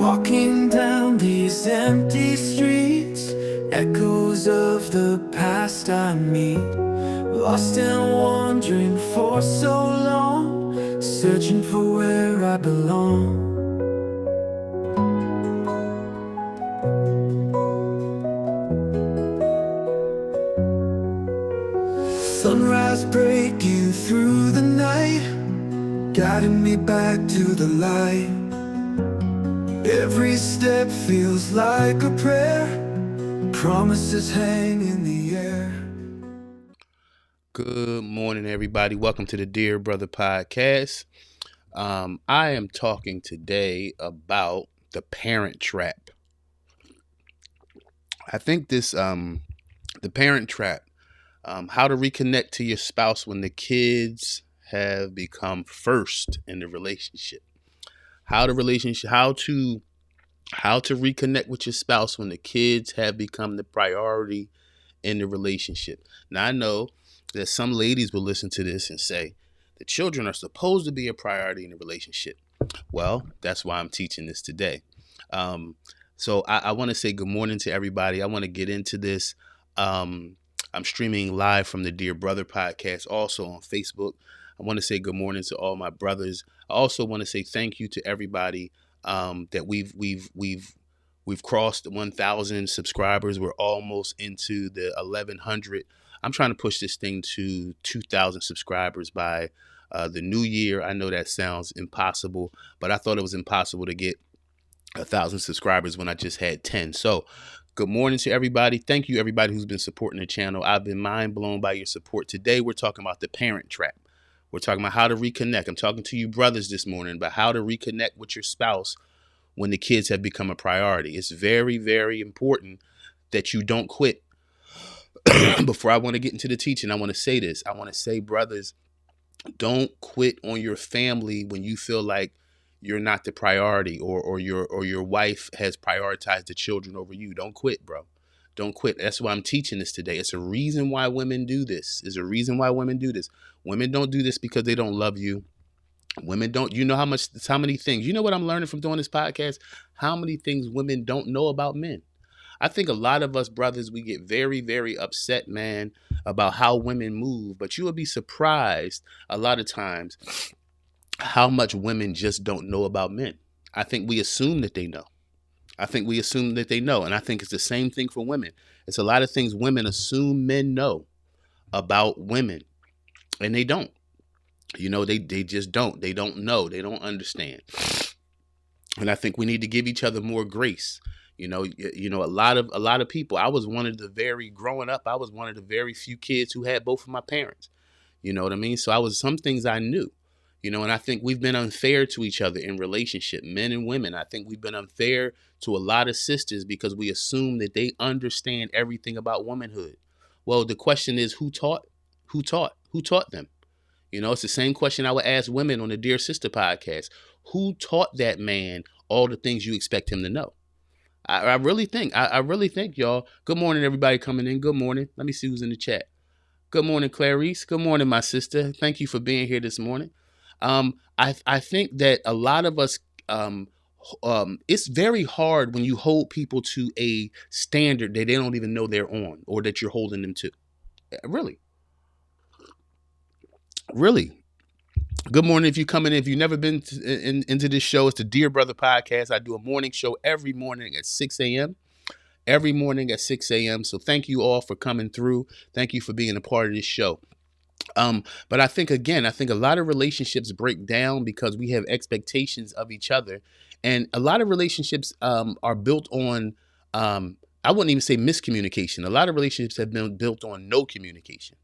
Walking down these empty streets, echoes of the past I meet. Lost and wandering for so long, searching for where I belong. Sunrise breaking through the night, guiding me back to the light. Every step feels like a prayer, promises hang in the air. Good morning, everybody. Welcome to the Dear Brother Podcast. I am talking today about the parent trap. I think the parent trap, how to reconnect to your spouse when the kids have become first in the relationship. How to reconnect with your spouse when the kids have become the priority in the relationship. Now, I know that some ladies will listen to this and say, the children are supposed to be a priority in a relationship. Well, that's why I'm teaching this today. So I want to say good morning to everybody. I want to get into this. I'm streaming live from the Dear Brother Podcast, also on Facebook. I want to say good morning to all my brothers. I also want to say thank you to everybody that we've crossed 1,000 subscribers. We're almost into the 1,100. I'm trying to push this thing to 2,000 subscribers by the new year. I know that sounds impossible, but I thought it was impossible to get 1,000 subscribers when I just had 10. So good morning to everybody. Thank you, everybody who's been supporting the channel. I've been mind blown by your support. Today, we're talking about the parent trap. We're talking about how to reconnect. I'm talking to you brothers this morning about how to reconnect with your spouse when the kids have become a priority. It's very, very important that you don't quit. Before I want to get into the teaching, I want to say this. I want to say, brothers, don't quit on your family when you feel like you're not the priority or your wife has prioritized the children over you. Don't quit, bro. Don't quit. That's why I'm teaching this today. It's a reason why women do this. There's a reason why women do this. Women don't do this because they don't love you. Women don't, you know how many things, you know what I'm learning from doing this podcast? How many things women don't know about men. I think a lot of us brothers, we get very, very upset, man, about how women move. But you will be surprised a lot of times how much women just don't know about men. I think we assume that they know. And I think it's the same thing for women. It's a lot of things women assume men know about women, and they don't. You know, they just don't. They don't know. They don't understand. And I think we need to give each other more grace. You know, a lot of people. Growing up, I was one of the very few kids who had both of my parents. You know what I mean? So some things I knew. You know, and I think we've been unfair to each other in relationship, men and women. I think we've been unfair to a lot of sisters because we assume that they understand everything about womanhood. Well, the question is, who taught them? You know, it's the same question I would ask women on the Dear Sister podcast. Who taught that man all the things you expect him to know? I really think, y'all. Good morning, everybody coming in. Good morning. Let me see who's in the chat. Good morning, Clarice. Good morning, my sister. Thank you for being here this morning. I think that a lot of us, it's very hard when you hold people to a standard that they don't even know they're on or that you're holding them to. Really. Good morning. If you're coming in, if you've never been into this show, it's the Dear Brother Podcast. I do a morning show every morning at 6 a.m. So thank you all for coming through. Thank you for being a part of this show. But I think a lot of relationships break down because we have expectations of each other. And a lot of relationships are built on, I wouldn't even say miscommunication. A lot of relationships have been built on no communication.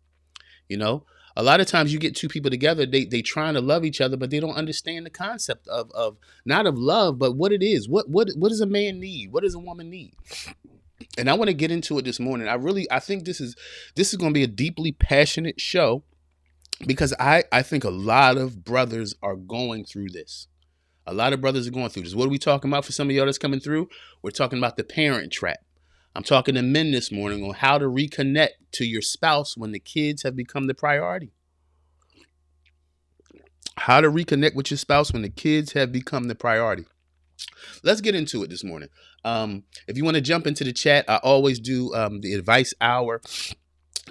You know, a lot of times you get two people together, they trying to love each other, but they don't understand the concept of not of love, but what it is. What does a man need? What does a woman need? And I want to get into it this morning. I think this is going to be a deeply passionate show because I think a lot of brothers are going through this. A lot of brothers are going through this. What are we talking about for some of y'all that's coming through? We're talking about the parent trap. I'm talking to men this morning on how to reconnect to your spouse when the kids have become the priority. How to reconnect with your spouse when the kids have become the priority. Let's get into it this morning. If you want to jump into the chat, I always do the advice hour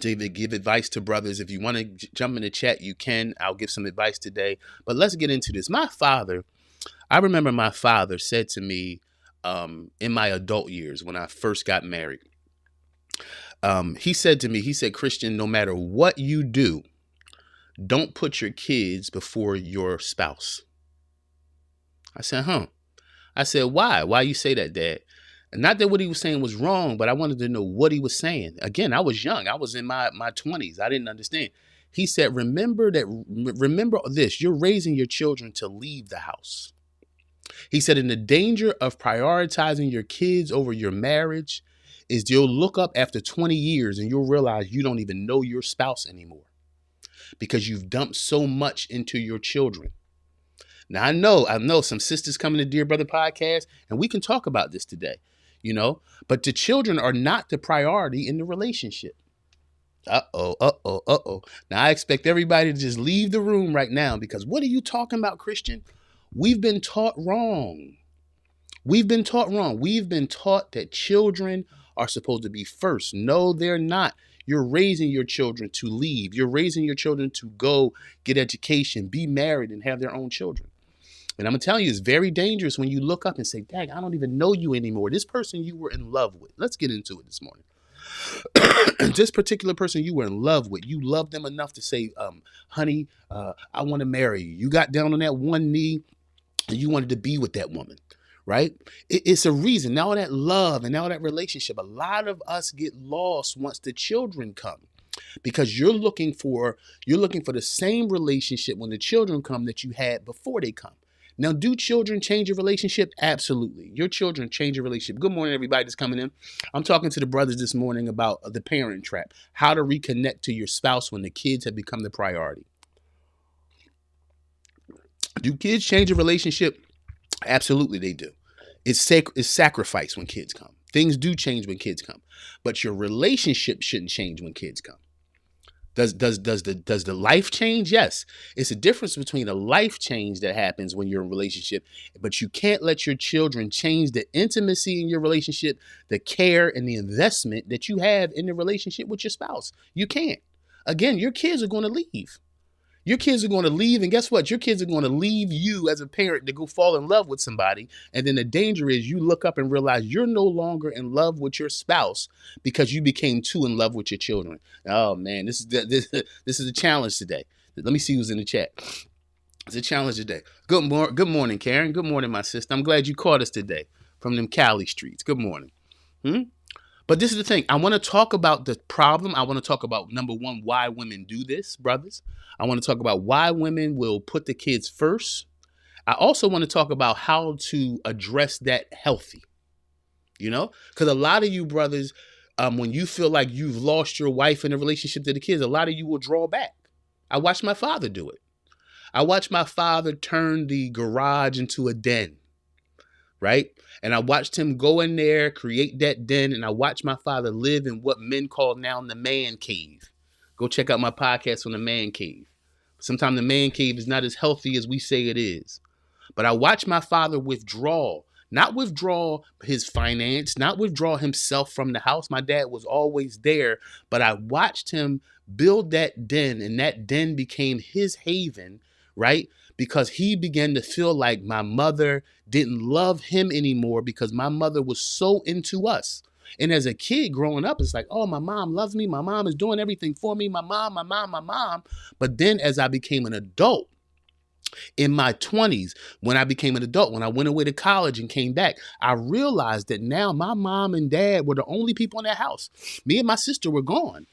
to give advice to brothers. If you want to jump in the chat, you can. I'll give some advice today. But let's get into this. I remember my father said to me in my adult years when I first got married, he said to me, Christian, no matter what you do, don't put your kids before your spouse. I said, huh? I said, why? Why you say that, Dad? Not that what he was saying was wrong, but I wanted to know what he was saying. Again, I was young. I was in my 20s. I didn't understand. He said, remember this, you're raising your children to leave the house. He said, and the danger of prioritizing your kids over your marriage is you'll look up after 20 years and you'll realize you don't even know your spouse anymore because you've dumped so much into your children. Now, I know some sisters coming to Dear Brother podcast, and we can talk about this today, but the children are not the priority in the relationship. Uh-oh. Now, I expect everybody to just leave the room right now because what are you talking about, Christian? We've been taught wrong. We've been taught that children are supposed to be first. No, they're not. You're raising your children to leave. You're raising your children to go get education, be married, and have their own children. And I'm going to tell you, it's very dangerous when you look up and say, dang, I don't even know you anymore. This person you were in love with. Let's get into it this morning. This particular person you were in love with, you loved them enough to say, honey, I want to marry you. You got down on that one knee and you wanted to be with that woman, right? It's a reason. Now that love and now that relationship, a lot of us get lost once the children come. Because you're looking for the same relationship when the children come that you had before they come. Now, do children change your relationship? Absolutely. Your children change your relationship. Good morning, everybody that's coming in. I'm talking to the brothers this morning about the parent trap, how to reconnect to your spouse when the kids have become the priority. Do kids change a relationship? Absolutely, they do. It's sacrifice when kids come. Things do change when kids come, but your relationship shouldn't change when kids come. Does the life change? Yes. It's a difference between a life change that happens when you're in a relationship, but you can't let your children change the intimacy in your relationship, the care and the investment that you have in the relationship with your spouse. You can't. Again, your kids are going to leave. Your kids are going to leave, and guess what? Your kids are going to leave you as a parent to go fall in love with somebody, and then the danger is you look up and realize you're no longer in love with your spouse because you became too in love with your children. Oh man, this is a challenge today. Let me see who's in the chat. It's a challenge today. Good morning, Karen. Good morning, my sister. I'm glad you caught us today from them Cali streets. Good morning. But this is the thing. I want to talk about the problem. I want to talk about, number one, why women do this, brothers. I want to talk about why women will put the kids first. I also want to talk about how to address that healthy, because a lot of you brothers, when you feel like you've lost your wife in a relationship to the kids, a lot of you will draw back. I watched my father do it. I watched my father turn the garage into a den. Right? And I watched him go in there, create that den, and I watched my father live in what men call now the man cave. Go check out my podcast on the man cave. Sometimes the man cave is not as healthy as we say it is. But I watched my father not withdraw his finance, not withdraw himself from the house. My dad was always there, but I watched him build that den, and that den became his haven, right? Because he began to feel like my mother didn't love him anymore because my mother was so into us. And as a kid growing up, it's like, oh, my mom loves me. My mom is doing everything for me. My mom. But then as I became an adult, in my 20s, when I became an adult, when I went away to college and came back, I realized that now my mom and dad were the only people in that house. Me and my sister were gone.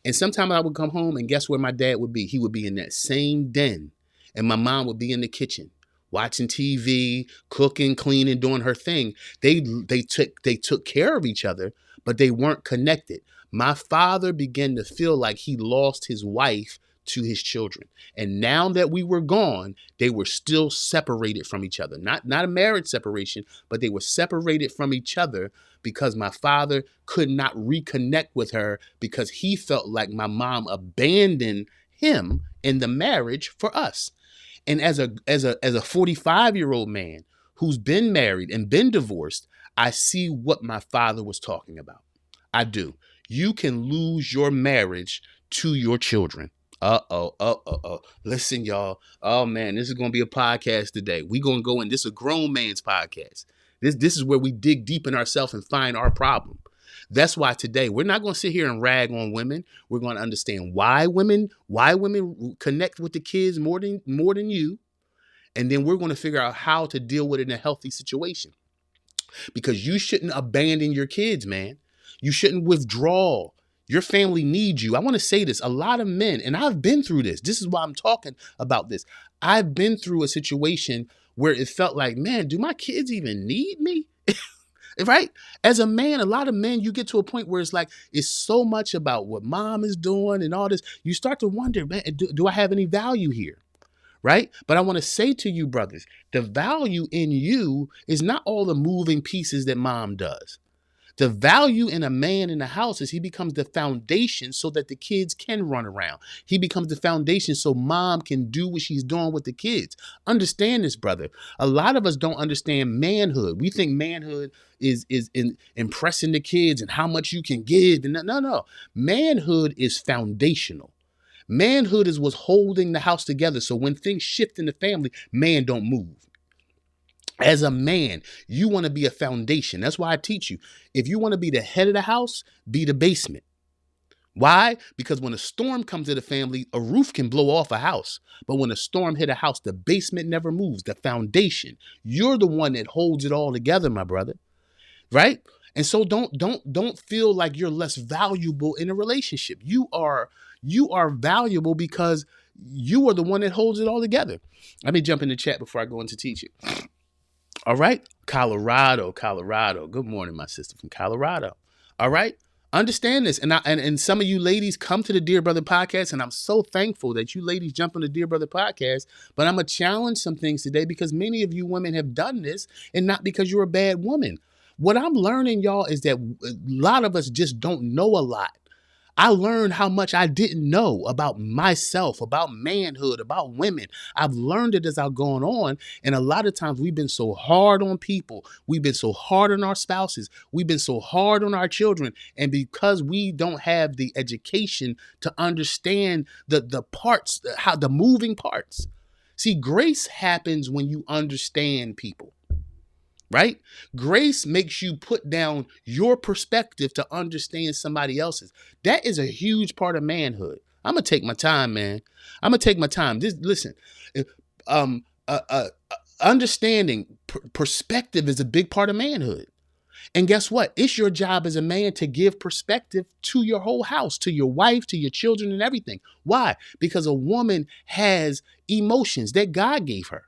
And sometimes I would come home and guess where my dad would be? He would be in that same den. And my mom would be in the kitchen watching TV, cooking, cleaning, doing her thing. They took care of each other, but they weren't connected. My father began to feel like he lost his wife to his children. And now that we were gone, they were still separated from each other. Not a marriage separation, but they were separated from each other because my father could not reconnect with her because he felt like my mom abandoned him in the marriage for us. And as a 45-year-old man who's been married and been divorced, I see what my father was talking about. I do. You can lose your marriage to your children. Listen, y'all. Oh man, this is gonna be a podcast today. We gonna go in. This is a grown man's podcast. This is where we dig deep in ourselves and find our problem. That's why today we're not gonna sit here and rag on women. We're gonna understand why women connect with the kids more than you, and then we're gonna figure out how to deal with it in a healthy situation. Because you shouldn't abandon your kids, man. You shouldn't withdraw. Your family needs you. I want to say this. A lot of men, and I've been through this. This is why I'm talking about this. I've been through a situation where it felt like, man, do my kids even need me? Right? As a man, a lot of men, you get to a point where it's like, it's so much about what mom is doing and all this. You start to wonder, man, do I have any value here? Right? But I want to say to you, brothers, the value in you is not all the moving pieces that mom does. The value in a man in the house is he becomes the foundation so that the kids can run around. He becomes the foundation so mom can do what she's doing with the kids. Understand this, brother. A lot of us don't understand manhood. We think manhood is in impressing the kids and how much you can give. And no. Manhood is foundational. Manhood is what's holding the house together. So when things shift in the family, man don't move. As a man, you want to be a foundation. That's why I teach you. If you want to be the head of the house, be the basement. Why? Because when a storm comes to the family, a roof can blow off a house. But when a storm hit a house, the basement never moves, the foundation. You're the one that holds it all together, my brother. Right? And so don't feel like you're less valuable in a relationship. You are valuable because you are the one that holds it all together. Let me jump in the chat before I go into teaching. All right. Colorado. Good morning, my sister from Colorado. All right. Understand this. And some of you ladies come to the Dear Brother podcast, and I'm so thankful that you ladies jump on the Dear Brother podcast. But I'm going to challenge some things today because many of you women have done this, and not because you're a bad woman. What I'm learning, y'all, is that a lot of us just don't know a lot. I learned how much I didn't know about myself, about manhood, about women. I've learned it as I've gone on. And a lot of times we've been so hard on people. We've been so hard on our spouses. We've been so hard on our children. And because we don't have the education to understand the parts, how the moving parts. See, grace happens when you understand people. Right? Grace makes you put down your perspective to understand somebody else's. That is a huge part of manhood. I'm going to take my time, man. I'm going to take my time. Listen, understanding perspective is a big part of manhood. And guess what? It's your job as a man to give perspective to your whole house, to your wife, to your children and everything. Why? Because a woman has emotions that God gave her.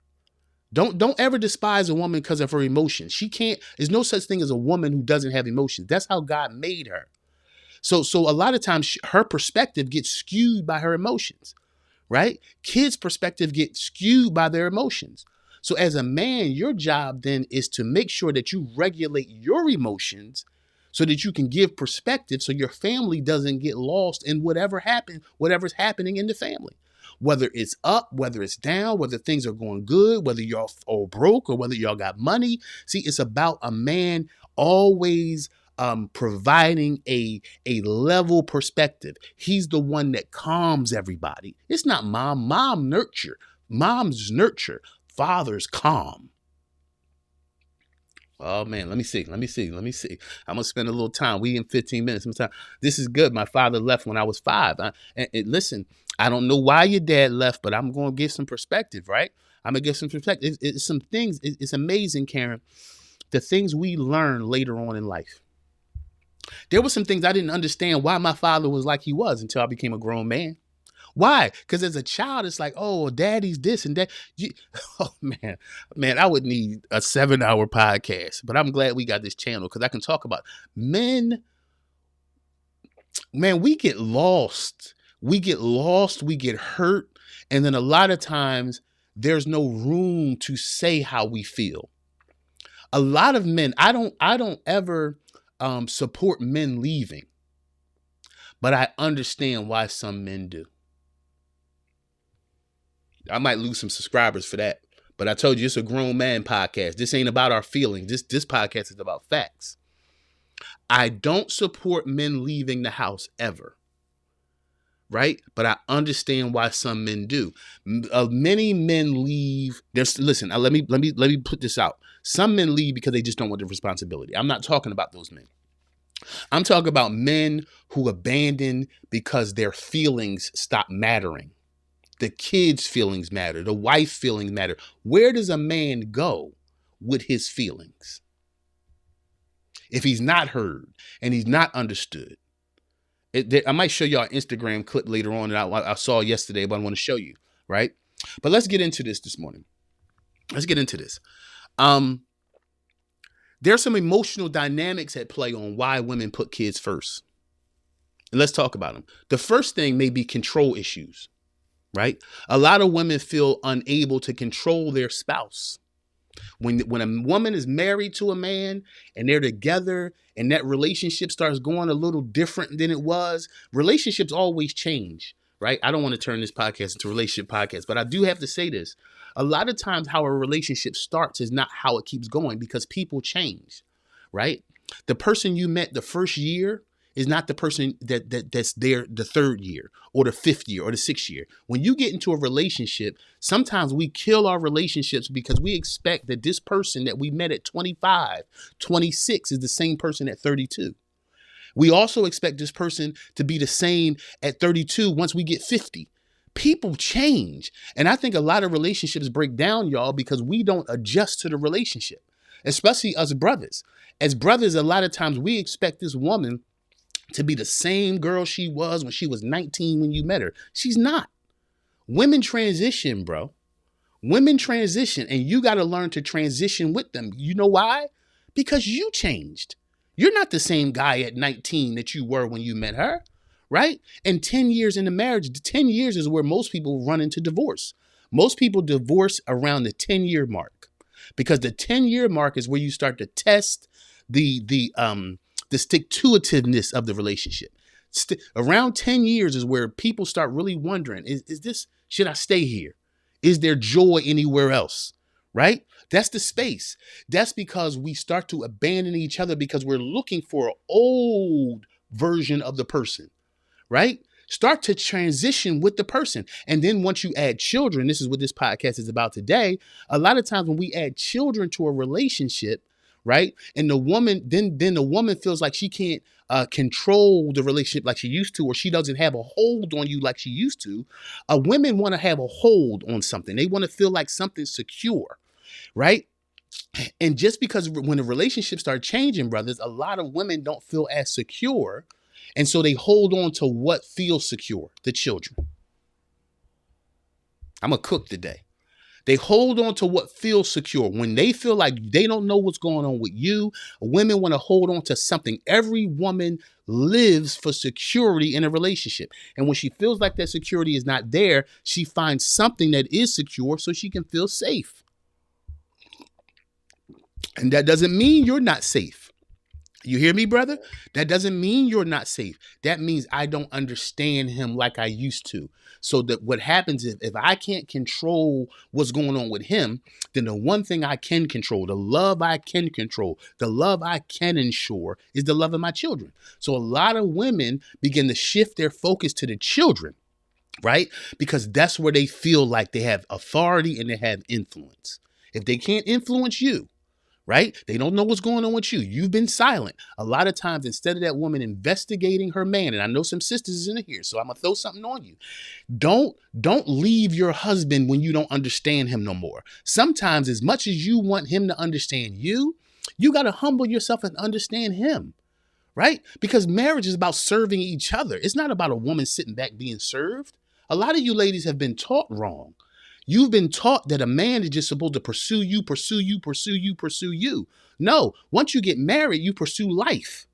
Don't ever despise a woman because of her emotions. There's no such thing as a woman who doesn't have emotions. That's how God made her. So a lot of times her perspective gets skewed by her emotions, right? Kids' perspective gets skewed by their emotions. So as a man, your job then is to make sure that you regulate your emotions so that you can give perspective so your family doesn't get lost in whatever's happening in the family. Whether it's up, whether it's down, whether things are going good, whether y'all all broke or whether y'all got money. See, it's about a man always providing a level perspective. He's the one that calms everybody. It's not mom. Moms nurture. Fathers calm. Oh man, let me see. I'm gonna spend a little time. We in 15 minutes. This is good. My father left when I was 5. Listen, I don't know why your dad left, but I'm gonna give some perspective, right? I'm gonna give some perspective. It's some things. It's amazing, Karen. The things we learn later on in life. There were some things I didn't understand why my father was like he was until I became a grown man. Why? Because as a child, it's like, oh, daddy's this and that. Oh, man, I would need a 7-hour podcast. But I'm glad we got this channel because I can talk about men. Man, we get lost. We get hurt. And then a lot of times there's no room to say how we feel. A lot of men, I don't ever support men leaving. But I understand why some men do. I might lose some subscribers for that. But I told you it's a grown man podcast. This ain't about our feelings. This podcast is about facts. I don't support men leaving the house ever. Right? But I understand why some men do. Many men leave. Listen. Let me put this out. Some men leave because they just don't want the responsibility. I'm not talking about those men. I'm talking about men who abandon because their feelings stop mattering. The kids' feelings matter. The wife's feelings matter. Where does a man go with his feelings if he's not heard and he's not understood? I might show y'all an Instagram clip later on that I saw yesterday, but I want to show you, right? But let's get into this morning. Let's get into this. There's some emotional dynamics at play on why women put kids first. And let's talk about them. The first thing may be control issues, right? A lot of women feel unable to control their spouse. When a woman is married to a man and they're together and that relationship starts going a little different than it was, relationships always change, right? I don't want to turn this podcast into a relationship podcast, but I do have to say this. A lot of times how a relationship starts is not how it keeps going because people change, right? The person you met the first year is not the person that's there the third year or the fifth year or the sixth year. When you get into a relationship, sometimes we kill our relationships because we expect that this person that we met at 25, 26 is the same person at 32. We also expect this person to be the same at 32 once we get 50. People change. And I think a lot of relationships break down, y'all, because we don't adjust to the relationship, especially us brothers. As brothers, a lot of times we expect this woman to be the same girl she was when she was 19 when you met her. She's not. Women transition, bro. Women transition, and you got to learn to transition with them. You know why? Because you changed. You're not the same guy at 19 that you were when you met her, right? And 10 years into marriage, 10 years is where most people run into divorce. Most people divorce around the 10-year mark because the 10-year mark is where you start to test the stick-to-itiveness of the relationship. Around 10 years is where people start really wondering, should I stay here? Is there joy anywhere else? Right? That's the space. That's because we start to abandon each other because we're looking for an old version of the person, right? Start to transition with the person. And then once you add children, this is what this podcast is about today. A lot of times when we add children to a relationship, right? And the woman, then the woman feels like she can't control the relationship like she used to, or she doesn't have a hold on you like she used to. Women want to have a hold on something. They want to feel like something's secure, right? And just because when the relationship starts changing, brothers, a lot of women don't feel as secure. And so they hold on to what feels secure, the children. I'm a cook today. They hold on to what feels secure. When they feel like they don't know what's going on with you, women want to hold on to something. Every woman lives for security in a relationship. And when she feels like that security is not there, she finds something that is secure so she can feel safe. And that doesn't mean you're not safe. You hear me, brother? That doesn't mean you're not safe. That means I don't understand him like I used to. So that what happens is if I can't control what's going on with him, then the one thing I can control, the love I can control, the love I can ensure is the love of my children. So a lot of women begin to shift their focus to the children, right? Because that's where they feel like they have authority and they have influence. If they can't influence you, right? They don't know what's going on with you. You've been silent. A lot of times, instead of that woman investigating her man, and I know some sisters in here, so I'm gonna throw something on you. Don't leave your husband when you don't understand him no more. Sometimes, as much as you want him to understand you, you got to humble yourself and understand him, right? Because marriage is about serving each other. It's not about a woman sitting back being served. A lot of you ladies have been taught wrong. You've been taught that a man is just supposed to pursue you, pursue you, pursue you, pursue you. No, once you get married, you pursue life.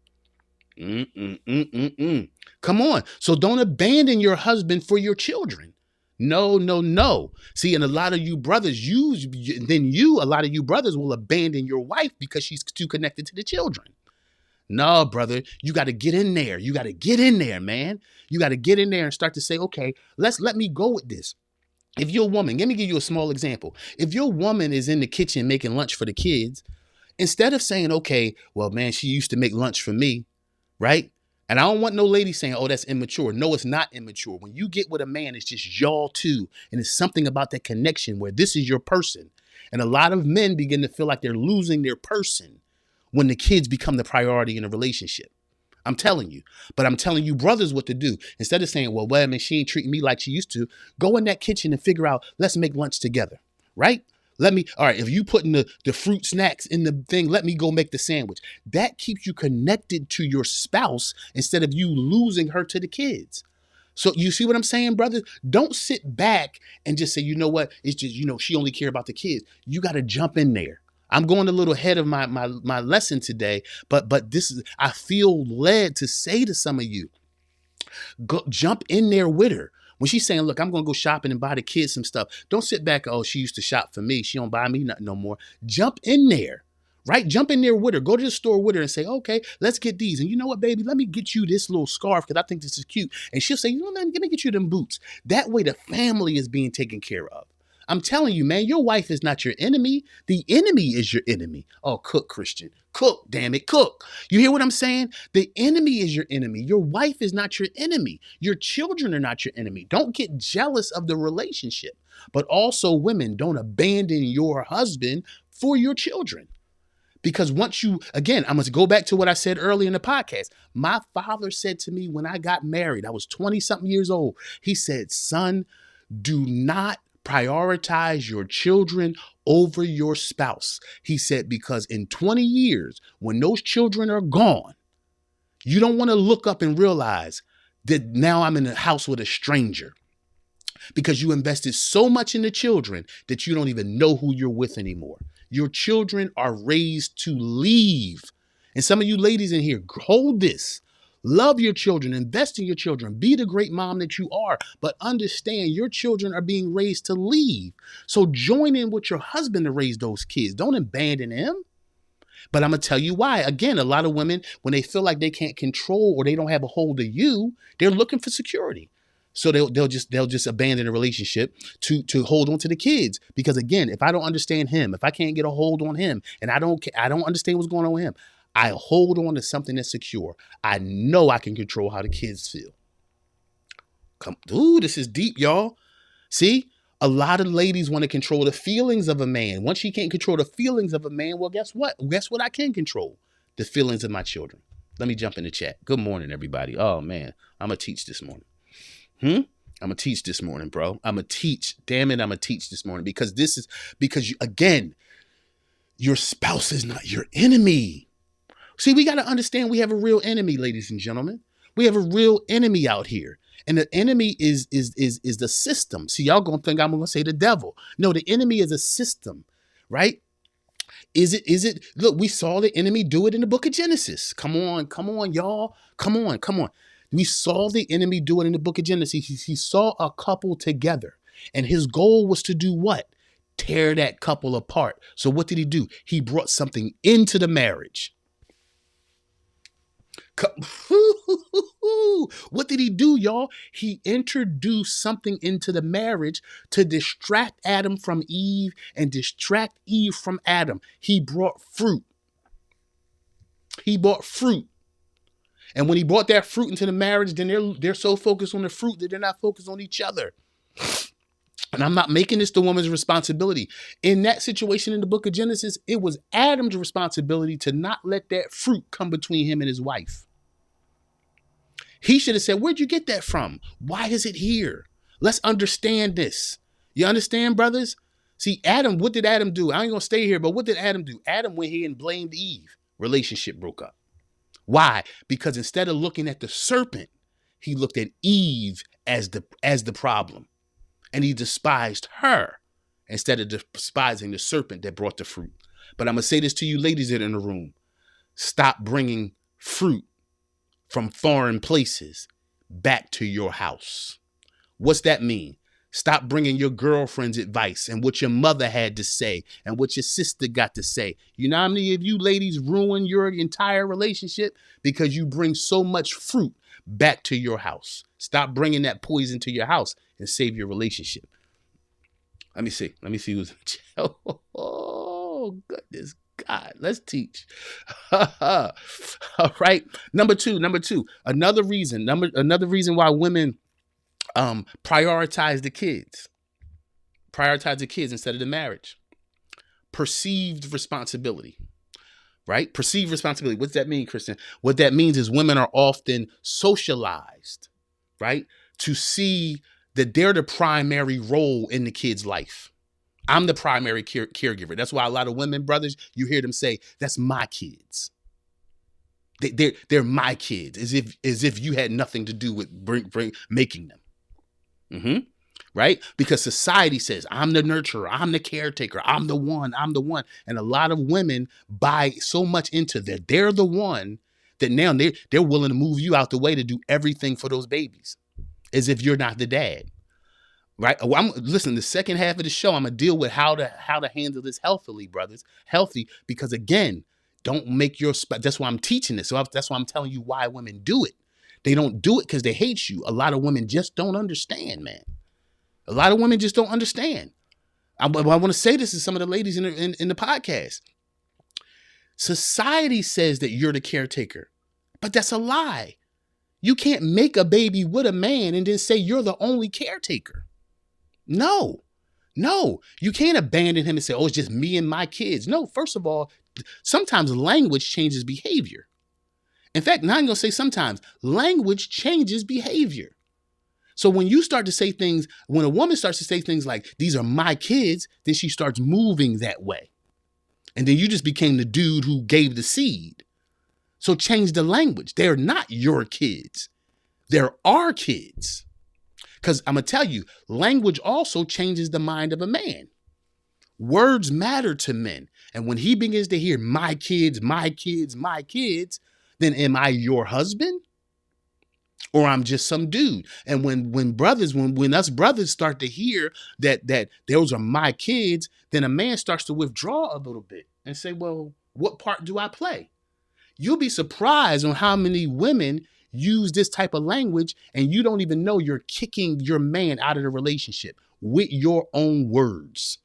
Come on. So don't abandon your husband for your children. No. See, and a lot of you brothers, a lot of you brothers will abandon your wife because she's too connected to the children. No, brother, you got to get in there. You got to get in there, man. You got to get in there and start to say, okay, let me go with this. If your woman, let me give you a small example. If your woman is in the kitchen making lunch for the kids, instead of saying, okay, well, man, she used to make lunch for me, right? And I don't want no lady saying, oh, that's immature. No, it's not immature. When you get with a man, it's just y'all two. And it's something about that connection where this is your person. And a lot of men begin to feel like they're losing their person when the kids become the priority in a relationship. I'm telling you. But I'm telling you brothers what to do. Instead of saying, well, man, she ain't treating me like she used to, go in that kitchen and figure out, let's make lunch together, right? All right, if you putting the fruit snacks in the thing, let me go make the sandwich. That keeps you connected to your spouse instead of you losing her to the kids. So you see what I'm saying, brothers? Don't sit back and just say, you know what? It's just, she only care about the kids. You got to jump in there. I'm going a little ahead of my lesson today, but I feel led to say to some of you, go jump in there with her. When she's saying, look, I'm going to go shopping and buy the kids some stuff. Don't sit back. Oh, she used to shop for me. She don't buy me nothing no more. Jump in there, right? Jump in there with her. Go to the store with her and say, okay, let's get these. And you know what, baby? Let me get you this little scarf because I think this is cute. And she'll say, you know, man, let me get you them boots. That way the family is being taken care of. I'm telling you, man, your wife is not your enemy. The enemy is your enemy. Oh, cook, Christian. Cook, damn it, cook. You hear what I'm saying? The enemy is your enemy. Your wife is not your enemy. Your children are not your enemy. Don't get jealous of the relationship. But also, women, don't abandon your husband for your children. Because once again, I must go back to what I said earlier in the podcast. My father said to me when I got married, I was 20 something years old. He said, son, do not prioritize your children over your spouse. He said, because in 20 years, when those children are gone, you don't want to look up and realize that now I'm in a house with a stranger because you invested so much in the children that you don't even know who you're with anymore. Your children are raised to leave. And some of you ladies in here, hold this. Love your children, invest in your children, be the great mom that you are, but understand your children are being raised to leave. So join in with your husband to raise those kids. Don't abandon him. But I'm going to tell you why. Again, a lot of women, when they feel like they can't control or they don't have a hold of you, they're looking for security. So they'll just abandon a relationship to hold on to the kids. Because again, if I don't understand him, if I can't get a hold on him, and I don't understand what's going on with him, I hold on to something that's secure. I know I can control how the kids feel. This is deep, y'all. See, a lot of ladies want to control the feelings of a man. Once you can't control the feelings of a man, well, guess what? Guess what I can control? The feelings of my children. Let me jump in the chat. Good morning, everybody. Oh, man, I'm going to teach this morning. I'm going to teach this morning, bro. I'm going to teach. Damn it, I'm going to teach this morning because again, your spouse is not your enemy. See, we got to understand we have a real enemy, ladies and gentlemen. We have a real enemy out here. And the enemy is the system. See, y'all going to think I'm going to say the devil. No, the enemy is a system, right? Is it? Look, we saw the enemy do it in the book of Genesis. Come on, y'all. Come on. We saw the enemy do it in the book of Genesis. He saw a couple together. And his goal was to do what? Tear that couple apart. So what did he do? He brought something into the marriage. What did he do, y'all? He introduced something into the marriage to distract Adam from Eve and distract Eve from Adam. He brought fruit. And when he brought that fruit into the marriage, then they're so focused on the fruit that they're not focused on each other. And I'm not making this the woman's responsibility. In that situation in the book of Genesis, it was Adam's responsibility to not let that fruit come between him and his wife. He should have said, where'd you get that from? Why is it here? Let's understand this. You understand, brothers? See, Adam, what did Adam do? I ain't going to stay here, but what did Adam do? Adam went here and blamed Eve. Relationship broke up. Why? Because instead of looking at the serpent, he looked at Eve as the problem. And he despised her instead of despising the serpent that brought the fruit. But I'm going to say this to you ladies that are in the room. Stop bringing fruit from foreign places back to your house. What's that mean? Stop bringing your girlfriend's advice and what your mother had to say and what your sister got to say. You know how many of you ladies ruin your entire relationship because you bring so much fruit back to your house? Stop bringing that poison to your house and save your relationship. Let me see. Let me see who's in the chat. Oh, goodness God. Let's teach. All right. Number two. Another reason why women prioritize the kids. Prioritize the kids instead of the marriage. Perceived responsibility. Right? Perceived responsibility. What's that mean, Christian? What that means is women are often socialized, right? To see that they're the primary role in the kid's life. I'm the primary caregiver. That's why a lot of women, brothers, you hear them say, that's my kids. They're my kids, as if you had nothing to do with making them. Mm-hmm. Right? Because society says, I'm the nurturer, I'm the caretaker, I'm the one. And a lot of women buy so much into that they're the one that now they're willing to move you out the way to do everything for those babies, as if you're not the dad. Right? Listen, the second half of the show, I'm gonna deal with how to handle this healthily, brothers. Healthy, because again, don't make your that's why I'm teaching this. So that's why I'm telling you why women do it. They don't do it because they hate you. A lot of women just don't understand, man. A lot of women just don't understand. I want to say this to some of the ladies in the podcast. Society says that you're the caretaker, but that's a lie. You can't make a baby with a man and then say you're the only caretaker. No, you can't abandon him and say, oh, it's just me and my kids. No, first of all, sometimes language changes behavior. In fact, now I'm going to say sometimes language changes behavior. So when you start to say things, when a woman starts to say things like, these are my kids, then she starts moving that way. And then you just became the dude who gave the seed. So change the language. They're not your kids. They're our kids. Because I'm going to tell you, language also changes the mind of a man. Words matter to men. And when he begins to hear my kids, my kids, my kids, then am I your husband? Or I'm just some dude. And when us brothers start to hear that those are my kids, then a man starts to withdraw a little bit and say, well, what part do I play? You'll be surprised on how many women use this type of language and you don't even know you're kicking your man out of the relationship with your own words.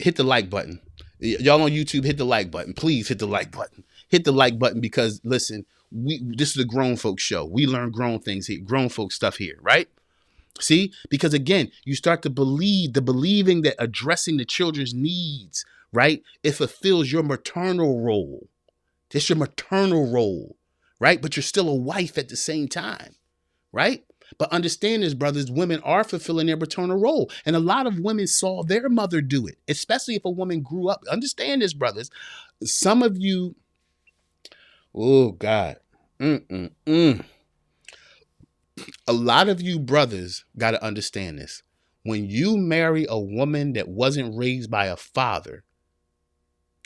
Hit the like button. Y'all on YouTube, hit the like button. Please hit the like button. Hit the like button because, listen, this is a grown folks show. We learn grown things here, grown folks stuff here, right? See? Because, again, you start to believing that addressing the children's needs, right? It fulfills your maternal role. It's your maternal role, right? But you're still a wife at the same time, right? But understand this, brothers, women are fulfilling their maternal role. And a lot of women saw their mother do it, especially if a woman grew up. Understand this, brothers. Some of you, oh, God. A lot of you brothers got to understand this. When you marry a woman that wasn't raised by a father,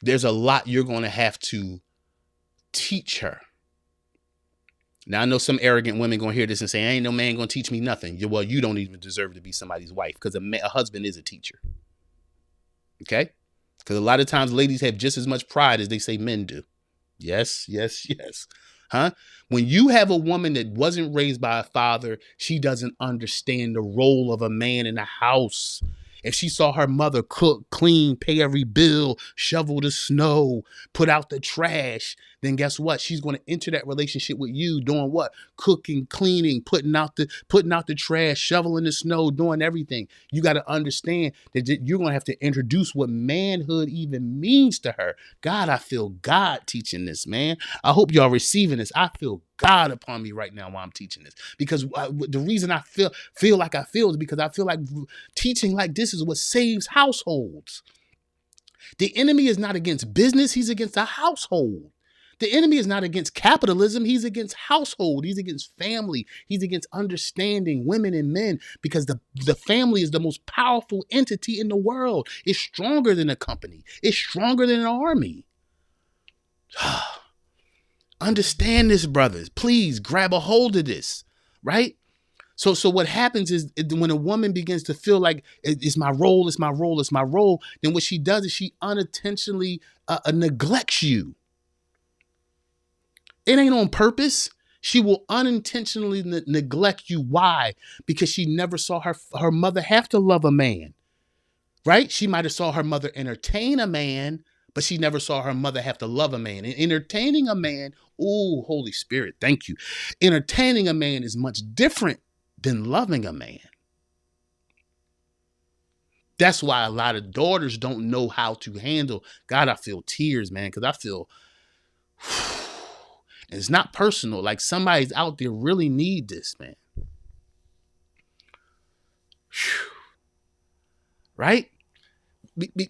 there's a lot you're going to have to teach her. Now, I know some arrogant women going to hear this and say, ain't no man going to teach me nothing. Well, you don't even deserve to be somebody's wife because a husband is a teacher. Okay? Because a lot of times ladies have just as much pride as they say men do. Yes. Huh? When you have a woman that wasn't raised by a father, she doesn't understand the role of a man in the house. If she saw her mother cook, clean, pay every bill, shovel the snow, put out the trash, then guess what? She's going to enter that relationship with you doing what? Cooking, cleaning, putting out the trash, shoveling the snow, doing everything. You got to understand that you're going to have to introduce what manhood even means to her. God, I feel God teaching this, man. I hope y'all receiving this. I feel God upon me right now while I'm teaching this, because the reason I feel like I feel is because I feel like teaching like this is what saves households. The enemy is not against business. He's against a household. The enemy is not against capitalism. He's against household. He's against family. He's against understanding women and men, because the family is the most powerful entity in the world. It's stronger than a company. It's stronger than an army. Understand this, brothers. Please grab a hold of this, right? So what happens is when a woman begins to feel like it's my role, then what she does is she unintentionally neglects you. It ain't on purpose. She will unintentionally neglect you. Why? Because she never saw her mother have to love a man, right? She might have saw her mother entertain a man, but she never saw her mother have to love a man. And entertaining a man, ooh, Holy Spirit, thank you. Entertaining a man is much different than loving a man. That's why a lot of daughters don't know how to handle. God, I feel tears, man, because I feel it's not personal. Like somebody's out there really need this, man. Right?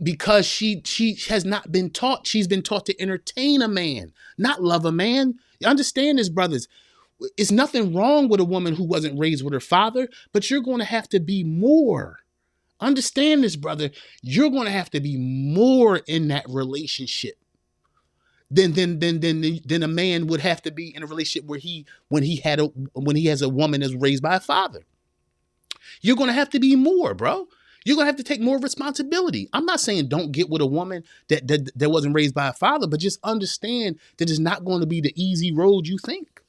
Because she has not been taught. She's been taught to entertain a man, not love a man. You understand this, brothers? It's nothing wrong with a woman who wasn't raised with her father, but you're going to have to be more. Understand this, brother. You're going to have to be more in that relationship than a man would have to be in a relationship where when he has a woman that's raised by a father. You're going to have to be more, bro. You're going to have to take more responsibility. I'm not saying don't get with a woman that wasn't raised by a father, but just understand that it's not going to be the easy road you think.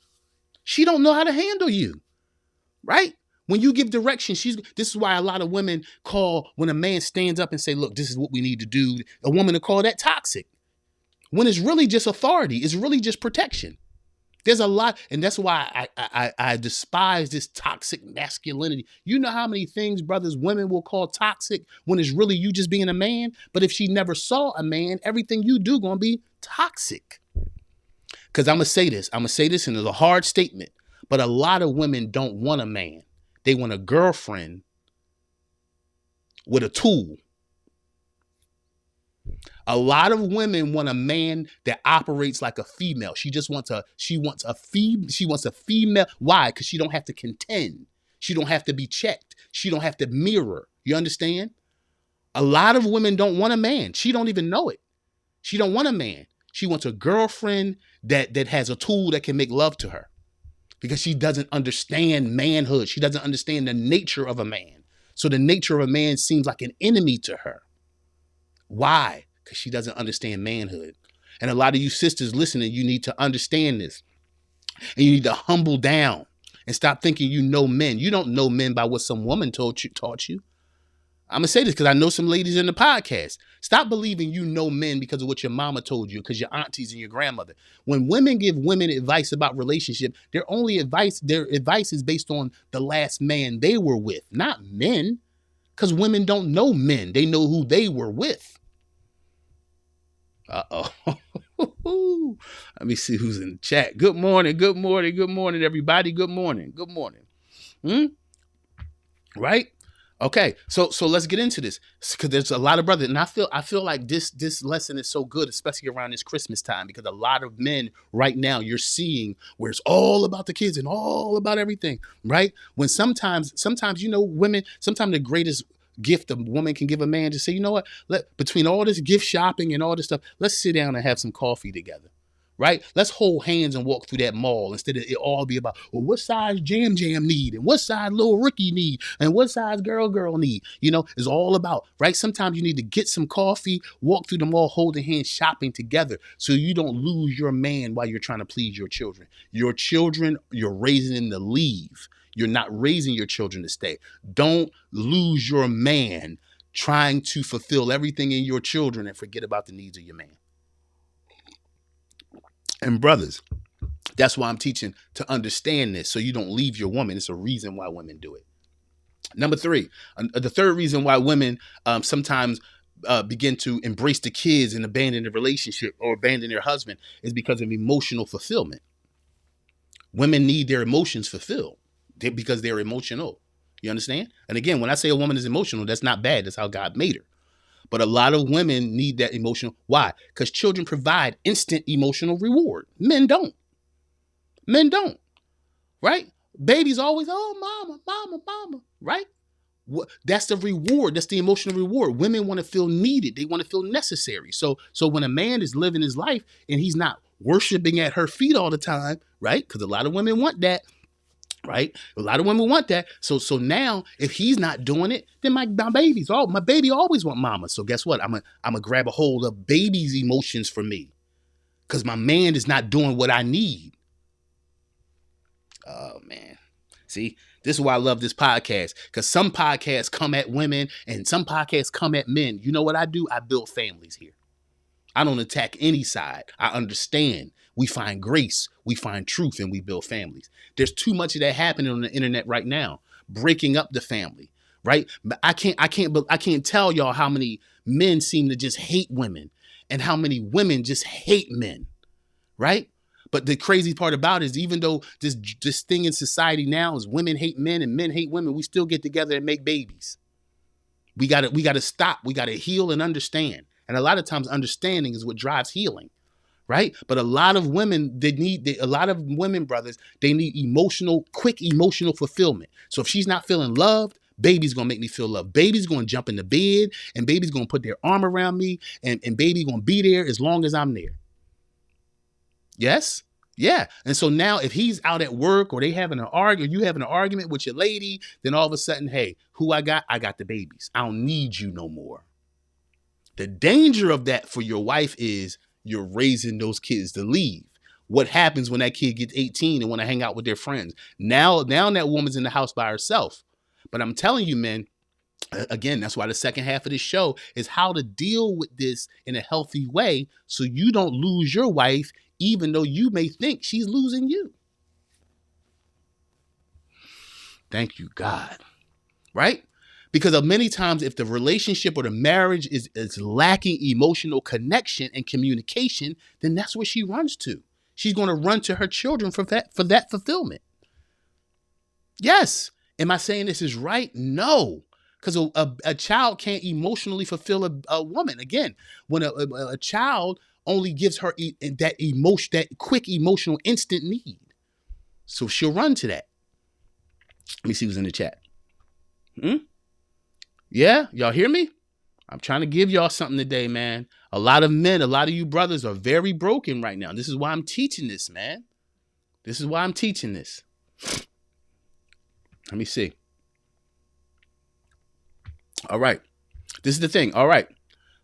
She don't know how to handle you, right? When you give direction, this is why a lot of women call, when a man stands up and say, look, this is what we need to do, a woman will call that toxic. When it's really just authority, it's really just protection. There's a lot, and that's why I despise this toxic masculinity. You know how many things, brothers, women will call toxic when it's really you just being a man? But if she never saw a man, everything you do gonna be toxic. Because I'm gonna say this, and it's a hard statement, but a lot of women don't want a man. They want a girlfriend with a tool. A lot of women want a man that operates like a female. She wants a female. Why? Because she don't have to contend. She don't have to be checked. She don't have to mirror. You understand? A lot of women don't want a man. She don't even know it. She don't want a man. She wants a girlfriend that has a tool that can make love to her. Because she doesn't understand manhood. She doesn't understand the nature of a man. So the nature of a man seems like an enemy to her. Why? Because she doesn't understand manhood. And a lot of you sisters listening, you need to understand this. And you need to humble down and stop thinking you know men. You don't know men by what some woman taught you. I'm going to say this because I know some ladies in the podcast. Stop believing you know men because of what your mama told you, because your aunties and your grandmother. When women give women advice about relationship, their advice is based on the last man they were with, not men. Because women don't know men. They know who they were with. Uh-oh. Let me see who's in the chat. Good morning, everybody. Good morning. Right? Okay, so let's get into this, because there's a lot of brothers, and I feel like this lesson is so good, especially around this Christmas time, because a lot of men right now you're seeing where it's all about the kids and all about everything, right? When sometimes women, sometimes the greatest gift a woman can give a man to say, you know what, between all this gift shopping and all this stuff, let's sit down and have some coffee together. Right? Let's hold hands and walk through that mall instead of it all be about, well, what size Jam need, and what size little Ricky need, and what size girl need. It's all about, right? Sometimes you need to get some coffee, walk through the mall, holding hands, shopping together, so you don't lose your man while you're trying to please your children. Your children, you're raising them to leave. You're not raising your children to stay. Don't lose your man trying to fulfill everything in your children and forget about the needs of your man. And brothers, that's why I'm teaching to understand this, so you don't leave your woman. It's a reason why women do it. Number 3, the third reason why women sometimes begin to embrace the kids and abandon the relationship or abandon their husband is because of emotional fulfillment. Women need their emotions fulfilled because they're emotional. You understand? And again, when I say a woman is emotional, that's not bad. That's how God made her. But a lot of women need that emotional. Why? Because children provide instant emotional reward. Men don't. Right? Babies always, oh, mama, right? That's the reward. That's the emotional reward. Women want to feel needed. They want to feel necessary. So when a man is living his life and he's not worshiping at her feet all the time, right? Because a lot of women want that. Right? A lot of women want that. So now if he's not doing it, then my baby always want mama. So guess what? I'm gonna grab a hold of baby's emotions for me, because my man is not doing what I need. Oh man. See, this is why I love this podcast. Because some podcasts come at women and some podcasts come at men. You know what I do? I build families here. I don't attack any side. I understand. We find grace, we find truth, and we build families. There's too much of that happening on the internet right now, breaking up the family. Right? But I can't tell y'all how many men seem to just hate women and how many women just hate men. Right? But the crazy part about it is even though this thing in society now is women hate men and men hate women, we still get together and make babies. We gotta stop. We gotta heal and understand. And a lot of times understanding is what drives healing. Right? But a lot of women, a lot of women, brothers, they need quick emotional fulfillment. So if she's not feeling loved, baby's gonna make me feel loved. Baby's gonna jump in the bed and baby's gonna put their arm around me and baby gonna be there as long as I'm there. Yes? Yeah. And so now if he's out at work or you having an argument with your lady, then all of a sudden, hey, who I got the babies. I don't need you no more. The danger of that for your wife is you're raising those kids to leave. What happens when that kid gets 18 and want to hang out with their friends? Now that woman's in the house by herself. But I'm telling you, man, again, that's why the second half of this show is how to deal with this in a healthy way so you don't lose your wife, even though you may think she's losing you. Thank you, God. Right? Because of many times, if the relationship or the marriage is lacking emotional connection and communication, then that's where she runs to. She's going to run to her children for that fulfillment. Yes. Am I saying this is right? No. Because a child can't emotionally fulfill a woman. Again, when a child only gives her that quick emotional instant need. So she'll run to that. Let me see who's in the chat. Yeah, y'all hear me? I'm trying to give y'all something today, man. A lot of men, a lot of you brothers are very broken right now. This is why I'm teaching this, man. This is why I'm teaching this. Let me see. All right. This is the thing. All right.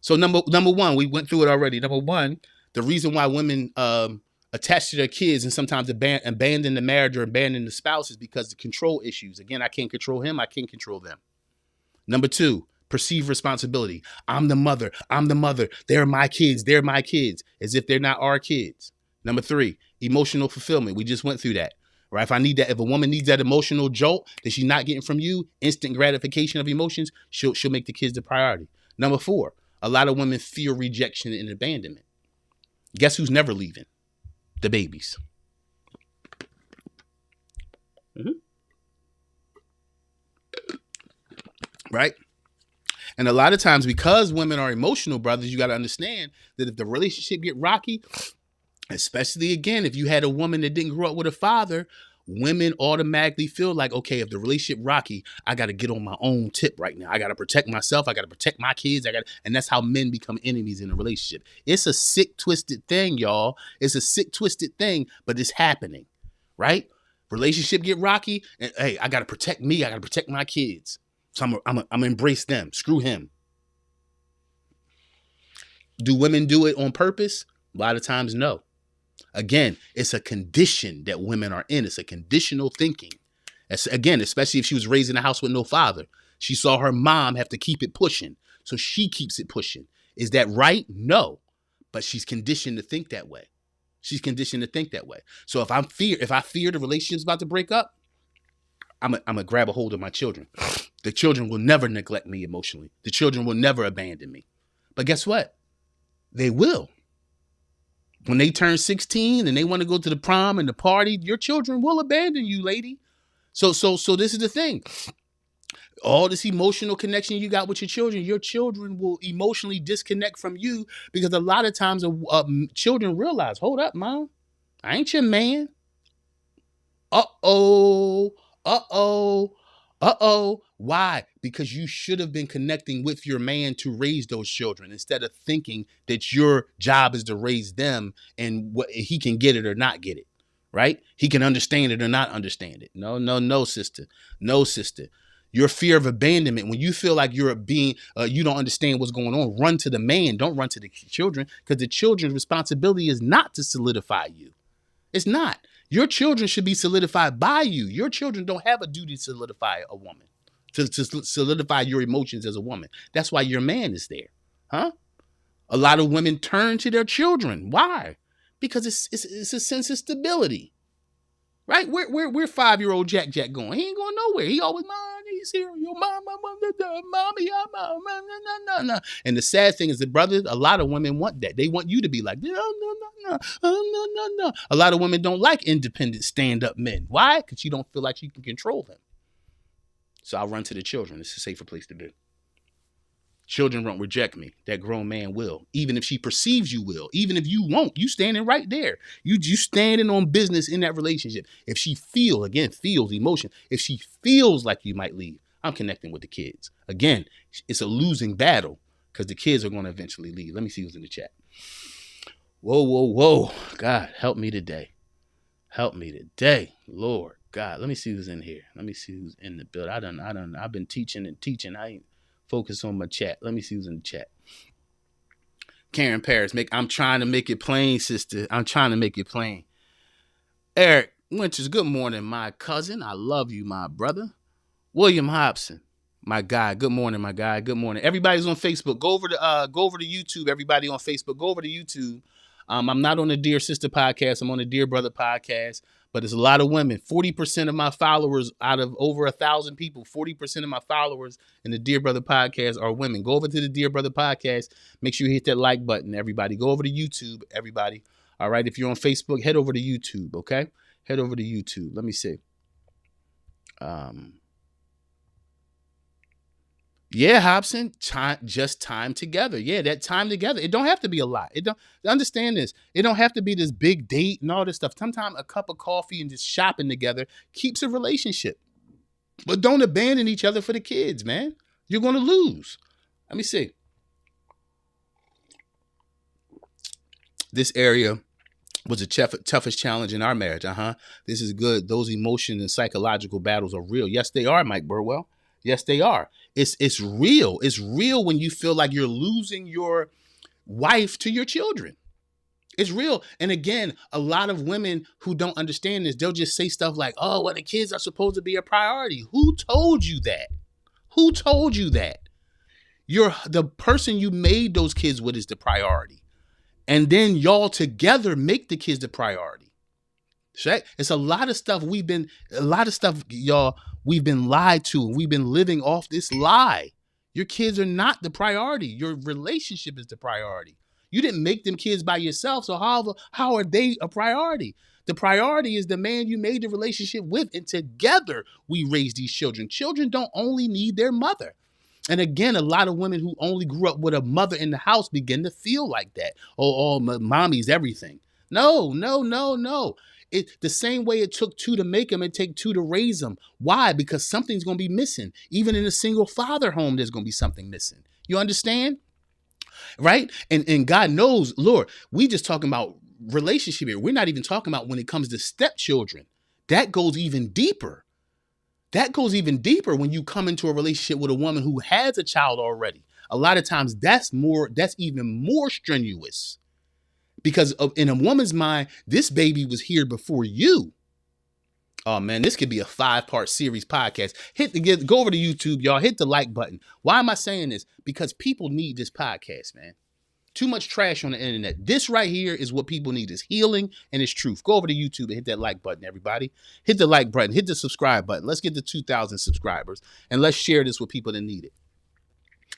So number one, we went through it already. Number one, the reason why women attach to their kids and sometimes abandon the marriage or abandon the spouse is because of control issues. Again, I can't control him. I can't control them. Number two, perceived responsibility. I'm the mother. They're my kids. As if they're not our kids. Number three, emotional fulfillment. We just went through that. Right? If a woman needs that emotional jolt that she's not getting from you, instant gratification of emotions, she'll make the kids the priority. Number four, a lot of women fear rejection and abandonment. Guess who's never leaving? The babies. Right? And a lot of times, because women are emotional, brothers, you got to understand that if the relationship get rocky, especially again, if you had a woman that didn't grow up with a father, women automatically feel like, okay, if the relationship rocky, I got to get on my own tip right now. I got to protect myself. I got to protect my kids. And that's how men become enemies in a relationship. It's a sick, twisted thing, y'all. It's a sick, twisted thing, but it's happening, right? Relationship get rocky, and hey, I got to protect me. I got to protect my kids. So I'm gonna embrace them. Screw him. Do women do it on purpose? A lot of times, no. Again, it's a condition that women are in. It's a conditional thinking. Again, especially if she was raised in a house with no father. She saw her mom have to keep it pushing. So she keeps it pushing. Is that right? No. But she's conditioned to think that way. So if I fear the relationship's about to break up, I'm gonna grab a hold of my children. The children will never neglect me emotionally. The children will never abandon me. But guess what? They will. When they turn 16 and they want to go to the prom and the party, your children will abandon you, lady. So this is the thing. All this emotional connection you got with your children will emotionally disconnect from you because a lot of times children realize, hold up, mom, I ain't your man. Uh-oh. Why? Because you should have been connecting with your man to raise those children instead of thinking that your job is to raise them and what he can get it or not get it, right? He can understand it or not understand it. No, sister. No, sister. Your fear of abandonment, when you feel like you don't understand what's going on, run to the man. Don't run to the children because the children's responsibility is not to solidify you. It's not. Your children should be solidified by you. Your children don't have a duty to solidify a woman, to solidify your emotions as a woman. That's why your man is there. Huh? A lot of women turn to their children. Why? Because it's a sense of stability. Right? Where 5-year-old Jack going? He ain't going nowhere. He always, Mom, he's here. Your mommy, mama. And the sad thing is that, brothers, a lot of women want that. They want you to be like, no. A lot of women don't like independent, stand-up men. Why? Because you don't feel like you can control them. So I'll run to the children. It's a safer place to be. Children won't reject me. That grown man will. Even if she perceives you will. Even if you won't. You standing right there. You standing on business in that relationship. If she feels emotion. If she feels like you might leave, I'm connecting with the kids. Again, it's a losing battle because the kids are going to eventually leave. Let me see who's in the chat. Whoa. God, help me today. Lord God. Let me see who's in here. Let me see who's in the building. I've been teaching. I ain't focus on my chat. Let me see who's in the chat. Karen Paris, I'm trying to make it plain, sister. I'm trying to make it plain. Eric Winters, good morning, my cousin. I love you, my brother. William Hobson, my guy. Good morning, my guy. Good morning. Everybody's on Facebook. Go over to YouTube. Everybody on Facebook. Go over to YouTube. I'm not on the Dear Sister podcast. I'm on the Dear Brother podcast. But there's a lot of women. 40% of my followers out of over 1,000 people, 40% of my followers in the Dear Brother podcast are women. Go over to the Dear Brother podcast. Make sure you hit that like button, everybody. Go over to YouTube, everybody. All right. If you're on Facebook, head over to YouTube. Okay. Head over to YouTube. Let me see. Yeah, Hobson, time together. Yeah, that time together. It don't have to be a lot. Understand this. It don't have to be this big date and all this stuff. Sometimes a cup of coffee and just shopping together keeps a relationship. But don't abandon each other for the kids, man. You're going to lose. Let me see. This area was the toughest challenge in our marriage. This is good. Those emotions and psychological battles are real. Yes, they are, Mike Burwell. Yes, they are. It's real. It's real when you feel like you're losing your wife to your children. It's real. And again, a lot of women who don't understand this, they'll just say stuff like, oh, well, the kids are supposed to be a priority. Who told you that? Who told you that? The person you made those kids with is the priority. And then y'all together make the kids the priority. Right? It's a lot of stuff y'all, we've been lied to, and we've been living off this lie. Your kids are not the priority. Your relationship is the priority. You didn't make them kids by yourself, so how are they a priority? The priority is the man you made the relationship with, and together we raise these children. Children don't only need their mother. And again, a lot of women who only grew up with a mother in the house begin to feel like that. Oh, mommy's everything. No. The same way it took two to make them, it take two to raise them. Why? Because something's going to be missing. Even in a single father home, there's going to be something missing. You understand? Right? And God knows, Lord, we just talking about relationship here. We're not even talking about when it comes to stepchildren. That goes even deeper. When you come into a relationship with a woman who has a child already. A lot of times that's even more strenuous. Because in a woman's mind, this baby was here before you. Oh man, this could be a 5-part series podcast. Go over to YouTube, y'all. Hit the like button. Why am I saying this? Because people need this podcast, man. Too much trash on the internet. This right here is what people need, is healing and it's truth. Go over to YouTube and hit that like button, everybody. Hit the like button. Hit the subscribe button. Let's get to 2,000 subscribers and let's share this with people that need it.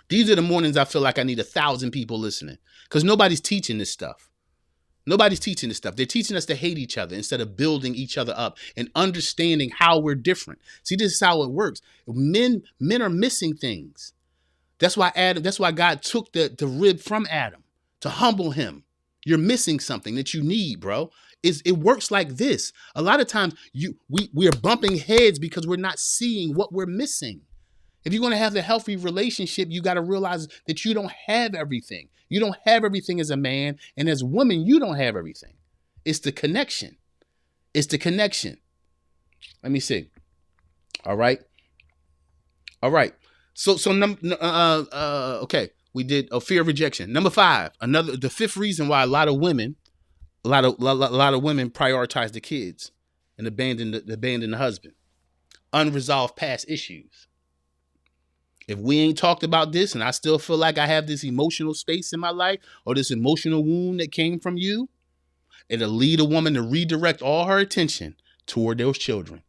These are the mornings I feel like I need 1,000 people listening because nobody's teaching this stuff. Nobody's teaching this stuff. They're teaching us to hate each other instead of building each other up and understanding how we're different. See, this is how it works. Men are missing things. That's why God took the rib from Adam to humble him. You're missing something that you need, bro. It works like this. A lot of times we are bumping heads because we're not seeing what we're missing. If you're going to have a healthy relationship, you got to realize that you don't have everything. You don't have everything as a man. And as a woman, you don't have everything. It's the connection. Let me see. All right. So okay. We did fear of rejection. Number 5, the 5th reason why a lot of women prioritize the kids. and abandon the husband. Unresolved past issues. If we ain't talked about this and I still feel like I have this emotional space in my life or this emotional wound that came from you, it'll lead a woman to redirect all her attention toward those children.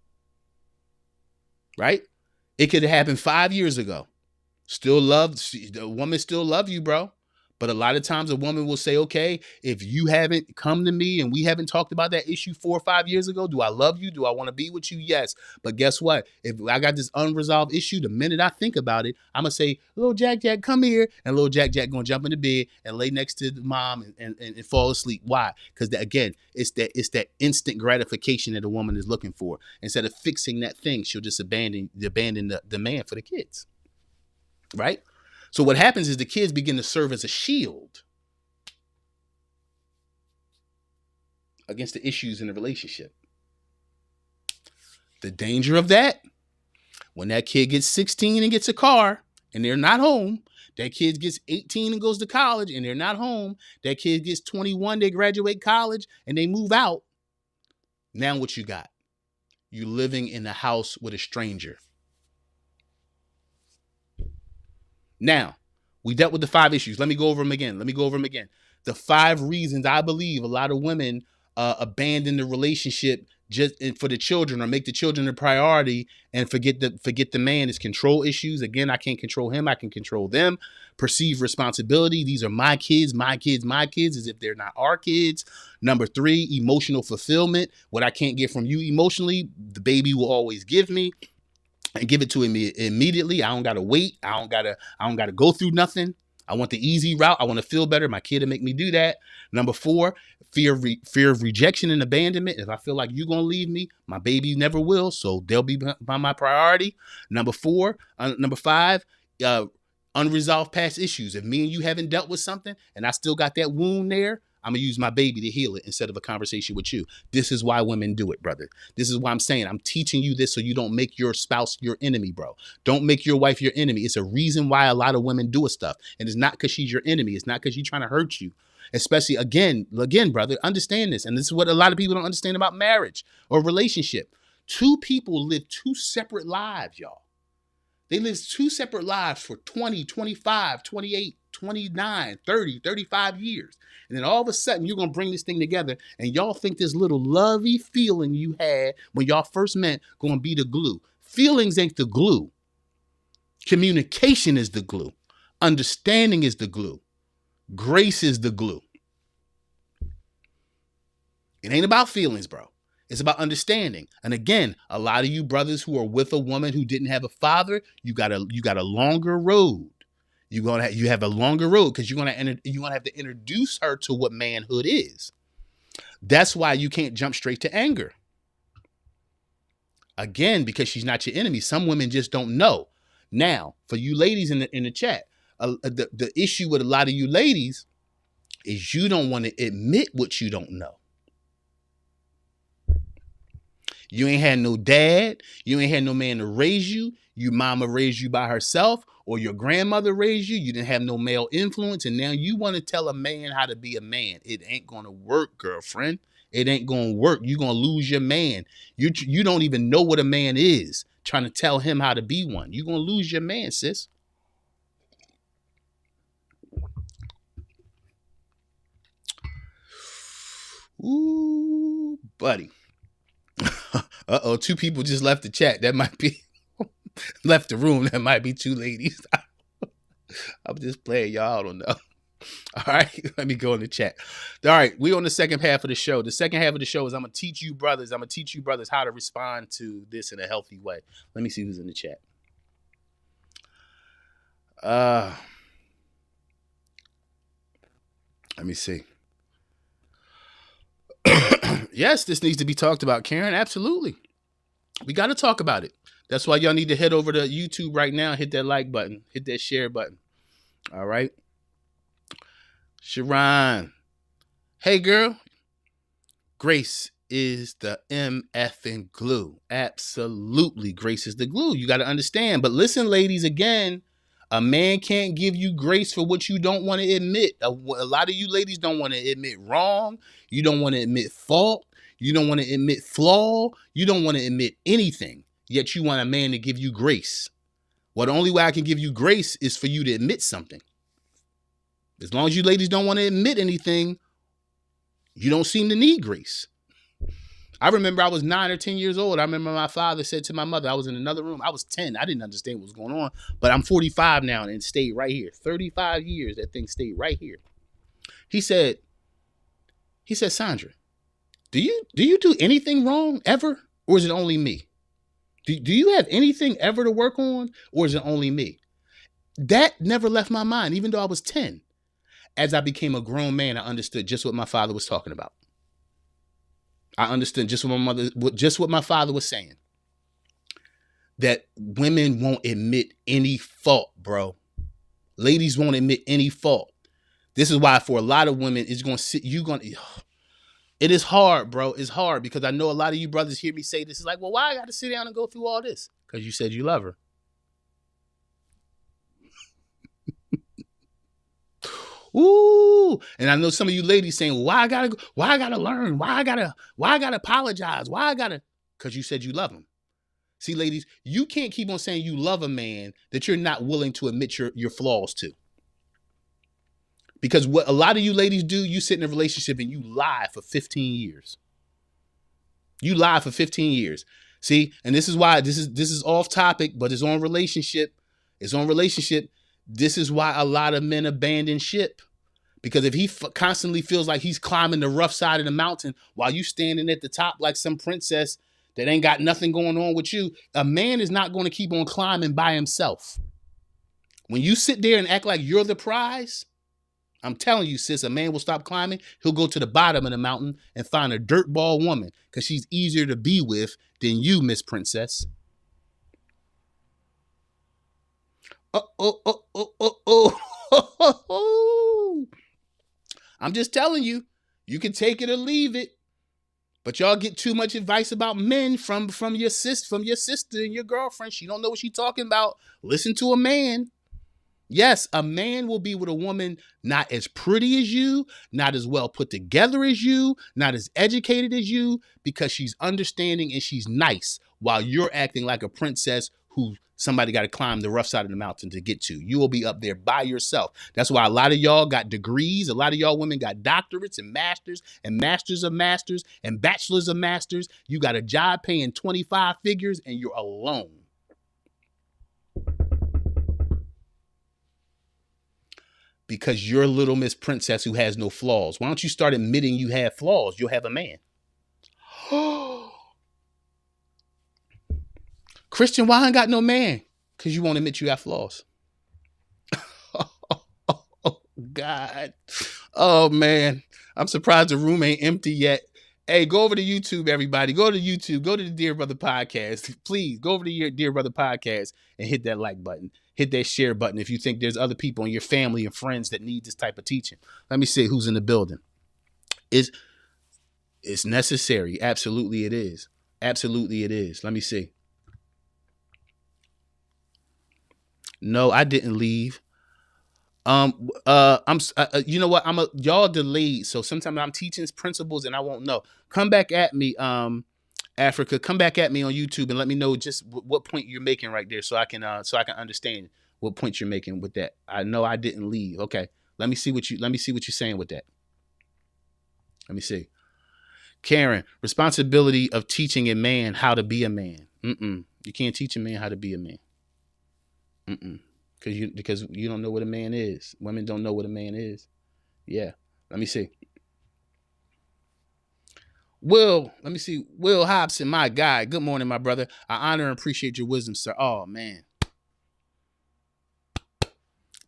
Right? It could have happened 5 years ago. The woman still love you, bro. But a lot of times a woman will say, okay, if you haven't come to me and we haven't talked about that issue 4 or 5 years ago, do I love you? Do I want to be with you? Yes. But guess what? If I got this unresolved issue, the minute I think about it, I'm going to say, little Jack, come here. And little Jack going to jump in the bed and lay next to the mom and fall asleep. Why? Because again, it's that instant gratification that a woman is looking for. Instead of fixing that thing, she'll just abandon the man for the kids. Right? So what happens is the kids begin to serve as a shield against the issues in the relationship. The danger of that, when that kid gets 16 and gets a car and they're not home, that kid gets 18 and goes to college and they're not home, that kid gets 21, they graduate college and they move out. Now what you got? You living in a house with a stranger. Now, we dealt with the 5 issues. Let me go over them again. The 5 reasons I believe a lot of women abandon the relationship just for the children or make the children a priority and forget the man is control issues. Again, I can't control him. I can control them. Perceived responsibility. These are my kids, as if they're not our kids. Number 3, emotional fulfillment. What I can't get from you emotionally, the baby will always give me. And give it to him immediately. I don't gotta wait. I don't gotta go through nothing. I want the easy route. I want to feel better. My kid will make me do that. Number 4, fear of rejection and abandonment. If I feel like you're gonna leave me, my baby never will. So they'll be by my priority. Number 5, unresolved past issues. If me and you haven't dealt with something and I still got that wound there, I'm going to use my baby to heal it instead of a conversation with you. This is why women do it, brother. This is why I'm saying I'm teaching you this so you don't make your spouse your enemy, bro. Don't make your wife your enemy. It's a reason why a lot of women do stuff. And it's not because she's your enemy. It's not because she's trying to hurt you. Especially, again, brother, understand this. And this is what a lot of people don't understand about marriage or relationship. 2 people live 2 separate lives, y'all. They live 2 separate lives for 20, 25, 28, 29, 30, 35 years. And then all of a sudden, you're going to bring this thing together and y'all think this little lovey feeling you had when y'all first met going to be the glue. Feelings ain't the glue. Communication is the glue. Understanding is the glue. Grace is the glue. It ain't about feelings, bro. It's about understanding. And again, a lot of you brothers who are with a woman who didn't have a father, you got a longer road. You have a longer road because you're gonna have to introduce her to what manhood is. That's why you can't jump straight to anger. Again, because she's not your enemy. Some women just don't know. Now, for you ladies in the chat, the issue with a lot of you ladies is you don't want to admit what you don't know. You ain't had no dad. You ain't had no man to raise you. Your mama raised you by herself or your grandmother raised you. You didn't have no male influence. And now you want to tell a man how to be a man. It ain't going to work, girlfriend. It ain't going to work. You're going to lose your man. You don't even know what a man is trying to tell him how to be one. You're going to lose your man, sis. Ooh, buddy. Uh-oh, 2 people just left the chat. That might be left the room. That might be 2 ladies. I'm just playing. Y'all don't know. All right, let me go in the chat. All right, we on the second half of the show. The second half of the show is I'm going to teach you brothers how to respond to this in a healthy way. Let me see who's in the chat. Let me see. Yes, this needs to be talked about, Karen. Absolutely. We got to talk about it. That's why y'all need to head over to YouTube right now. Hit that like button. Hit that share button. All right. Sharon. Hey, girl. Grace is the MFing glue. Absolutely. Grace is the glue. You got to understand. But listen, ladies, again, a man can't give you grace for what you don't want to admit. A lot of you ladies don't want to admit wrong. You don't want to admit fault. You don't want to admit flaw. You don't want to admit anything. Yet you want a man to give you grace. Well, the only way I can give you grace is for you to admit something. As long as you ladies don't want to admit anything, you don't seem to need grace. I remember I was 9 or 10 years old. I remember my father said to my mother, I was in another room. I was 10. I didn't understand what was going on, but I'm 45 now and it stayed right here. 35 years, that thing stayed right here. He said, Sandra, do you do anything wrong ever? Or is it only me? Do you have anything ever to work on? Or is it only me? That never left my mind, even though I was 10. As I became a grown man, I understood just what my father was talking about. I understood just what my father was saying. That women won't admit any fault, bro. Ladies won't admit any fault. This is why for a lot of women, it's going to sit, it is hard, bro. It's hard because I know a lot of you brothers hear me say this. It's like, well, why I got to sit down and go through all this? Because you said you love her. Ooh, and I know some of you ladies saying, well, why I gotta learn? Why I gotta apologize? Because you said you love him. See, ladies, you can't keep on saying you love a man that you're not willing to admit your flaws to. Because what a lot of you ladies do, you sit in a relationship and you lie for 15 years. You lie for 15 years. See, and this is why this is off topic, but it's on relationship. It's on relationship. This is why a lot of men abandon ship. Because if he constantly feels like he's climbing the rough side of the mountain while you standing at the top like some princess that ain't got nothing going on with you, a man is not going to keep on climbing by himself. When you sit there and act like you're the prize, I'm telling you, sis, a man will stop climbing. He'll go to the bottom of the mountain and find a dirtball woman because she's easier to be with than you, Miss Princess. I'm just telling you, you can take it or leave it. But y'all get too much advice about men from your sister and your girlfriend. She don't know what she's talking about. Listen to a man. Yes, a man will be with a woman not as pretty as you, not as well put together as you, not as educated as you, because she's understanding and she's nice while you're acting like a princess who somebody got to climb the rough side of the mountain to get to. You will be up there by yourself. That's why a lot of y'all got degrees. A lot of y'all women got doctorates and masters of masters and bachelors of masters. You got a job paying 25 figures and you're alone. Because you're little Miss Princess who has no flaws. Why don't you start admitting you have flaws? You'll have a man. Christian, why I ain't got no man? Because you won't admit you have flaws. Oh, God. Oh, man. I'm surprised the room ain't empty yet. Hey, go over to YouTube, everybody. Go to YouTube. Go to the Dear Brother Podcast. Please go over to your Dear Brother Podcast and hit that like button. Hit that share button if you think there's other people in your family and friends that need this type of teaching. Let me see who's in the building. It's necessary. Absolutely it is. Absolutely it is. Let me see. No, I didn't leave. You know what? Y'all delayed. So sometimes I'm teaching principles and I won't know. Come back at me, Africa. Come back at me on YouTube and let me know just what point you're making right there, so I can understand what point you're making with that. I know I didn't leave. Okay, let me see what you're saying with that. Let me see. Karen, responsibility of teaching a man how to be a man. You can't teach a man how to be a man. Because you don't know what a man is. Women don't know what a man is. Yeah. Let me see. Will Hobson, my guy. Good morning, my brother. I honor and appreciate your wisdom, sir. Oh, man.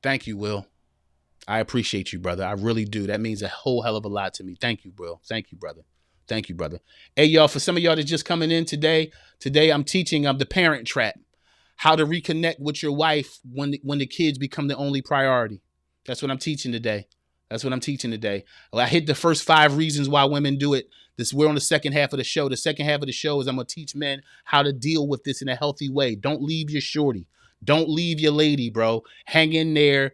Thank you, Will. I appreciate you, brother. I really do. That means a whole hell of a lot to me. Thank you, bro. Thank you, brother. Thank you, brother. Hey, y'all, for some of y'all that's just coming in today I'm teaching the parent trap. How to reconnect with your wife when the kids become the only priority. That's what I'm teaching today. Well, I hit the first 5 reasons why women do it. We're on the second half of the show. The second half of the show is I'm going to teach men how to deal with this in a healthy way. Don't leave your shorty. Don't leave your lady, bro. Hang in there.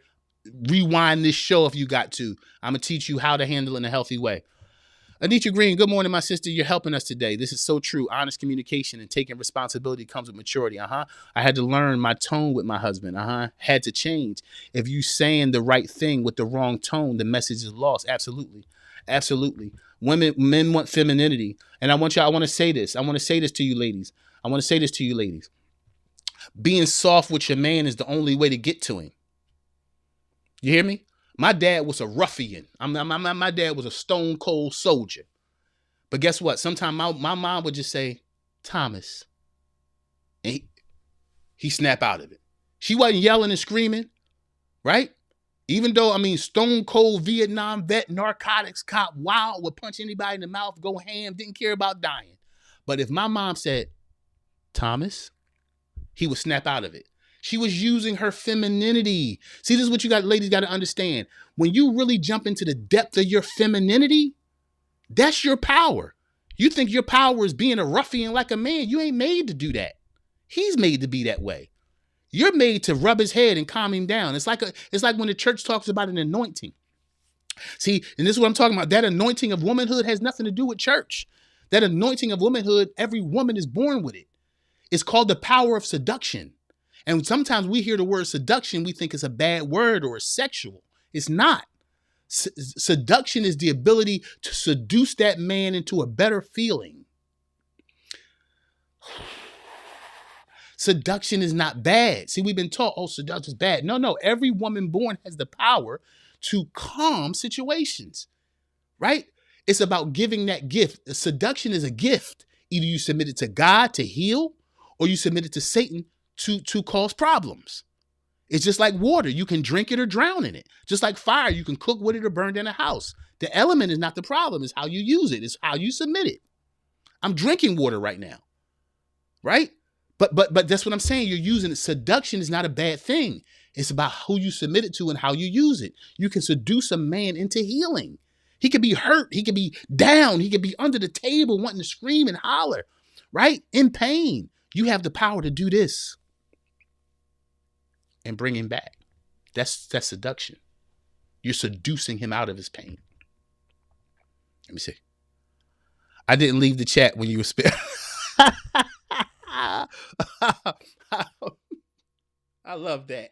Rewind this show if you got to. I'm going to teach you how to handle it in a healthy way. Anitra Green, good morning, my sister. You're helping us today. This is so true. Honest communication and taking responsibility comes with maturity. I had to learn my tone with my husband. Had to change. If you saying the right thing with the wrong tone, the message is lost. Absolutely. Absolutely. Men want femininity. And I want to say this. I want to say this to you ladies. Being soft with your man is the only way to get to him. You hear me? My dad was a ruffian. My dad was a stone cold soldier. But guess what? Sometimes my mom would just say, Thomas. And he snap out of it. She wasn't yelling and screaming, right? Even though, stone cold Vietnam vet, narcotics cop, wild, would punch anybody in the mouth, go ham, didn't care about dying. But if my mom said, Thomas, he would snap out of it. She was using her femininity. See, this is what ladies got to understand. When you really jump into the depth of your femininity, that's your power. You think your power is being a ruffian like a man. You ain't made to do that. He's made to be that way. You're made to rub his head and calm him down. It's like when the church talks about an anointing. See, and this is what I'm talking about. That anointing of womanhood has nothing to do with church. That anointing of womanhood, every woman is born with it. It's called the power of seduction. And sometimes we hear the word seduction, we think it's a bad word or it's sexual. It's not. Seduction is the ability to seduce that man into a better feeling. Seduction is not bad. See, we've been taught, seduction is bad. No. Every woman born has the power to calm situations, right? It's about giving that gift. Seduction is a gift. Either you submit it to God to heal, or you submit it to Satan to cause problems. It's just like water. You can drink it or drown in it. Just like fire, you can cook with it or burn down a house. The element is not the problem. It's how you use it. It's how you submit it. I'm drinking water right now, right? But that's what I'm saying. You're using it. Seduction is not a bad thing. It's about who you submit it to and how you use it. You can seduce a man into healing. He could be hurt. He could be down. He could be under the table wanting to scream and holler, right? In pain. You have the power to do this and bring him back. That's seduction. You're seducing him out of his pain. Let me see. I didn't leave the chat when you were I love that.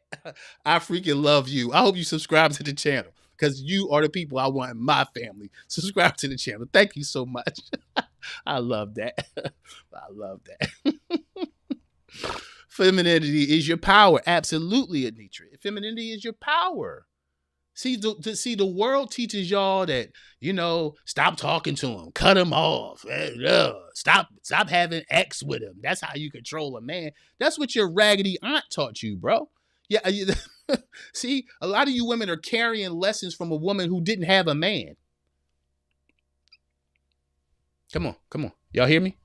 I freaking love you. I hope you subscribe to the channel because you are the people I want in my family. Subscribe to the channel. Thank you so much. I love that. I love that. Femininity is your power. Absolutely, Anitra. Femininity is your power. See, the world teaches y'all that, stop talking to him, cut him off, stop having X with him. That's how you control a man. That's what your raggedy aunt taught you, bro. Yeah. See, a lot of you women are carrying lessons from a woman who didn't have a man. Come on. Y'all hear me?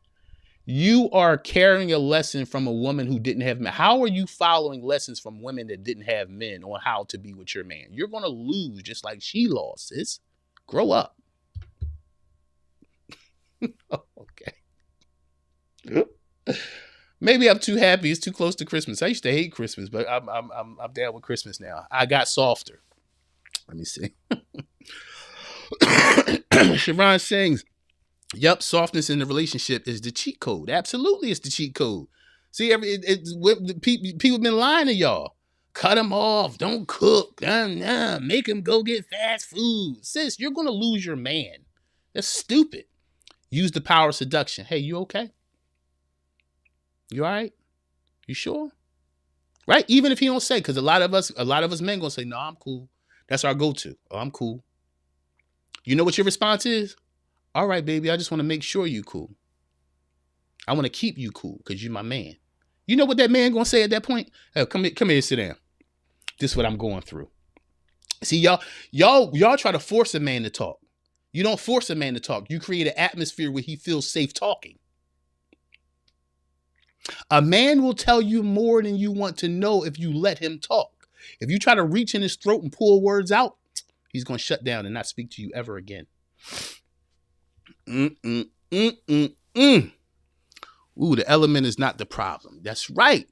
You are carrying a lesson from a woman who didn't have men. How are you following lessons from women that didn't have men on how to be with your man? You're going to lose just like she lost, sis. Grow up. Okay. Maybe I'm too happy. It's too close to Christmas. I used to hate Christmas, but I'm down with Christmas now. I got softer. Let me see. Sharon sings. Yep, softness in the relationship is the cheat code. Absolutely, it's the cheat code. See, people been lying to y'all. Cut them off. Don't cook. Make him go get fast food. Sis, you're going to lose your man. That's stupid. Use the power of seduction. Hey, you okay? You all right? You sure? Right? Even if he don't say, because a lot of us men going to say, no, I'm cool. That's our go-to. Oh, I'm cool. You know what your response is? All right, baby, I just want to make sure you cool. I want to keep you cool because you're my man. You know what that man going to say at that point? Hey, come here, sit down. This is what I'm going through. See, y'all try to force a man to talk. You don't force a man to talk. You create an atmosphere where he feels safe talking. A man will tell you more than you want to know if you let him talk. If you try to reach in his throat and pull words out, he's going to shut down and not speak to you ever again. Ooh, the element is not the problem. That's right.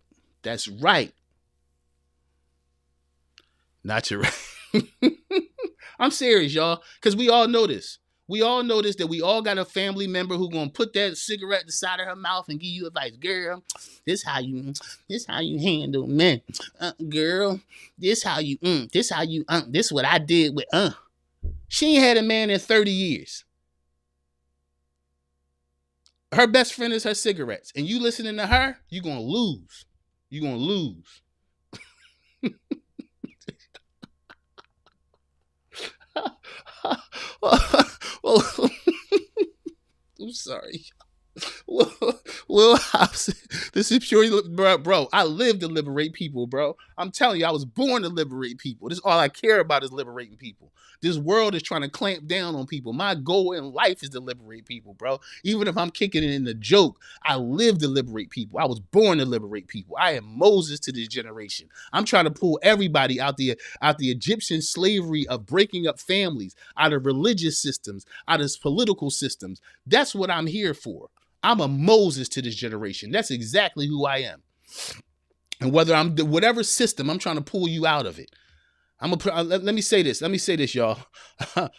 Not your right. I'm serious, y'all, because we all know this. We all know this, that we all got a family member who gonna put that cigarette at the side of her mouth and give you advice. Girl, this how you handle men. Girl, this what I did with She ain't had a man in 30 years. Her best friend is her cigarettes. And you listening to her, you gonna lose. You gonna lose. Well, I'm sorry. Will Hobson, this is pure, bro. I live to liberate people, bro. I'm telling you, I was born to liberate people. This is all I care about is liberating people. This world is trying to clamp down on people. My goal in life is to liberate people, bro. Even if I'm kicking it in the joke, I live to liberate people. I was born to liberate people. I am Moses to this generation. I'm trying to pull everybody out the Egyptian slavery of breaking up families, out of religious systems, out of political systems. That's what I'm here for. I'm a Moses to this generation. That's exactly who I am. And whether I'm whatever system, I'm trying to pull you out of it. Let me say this. Let me say this, y'all. Let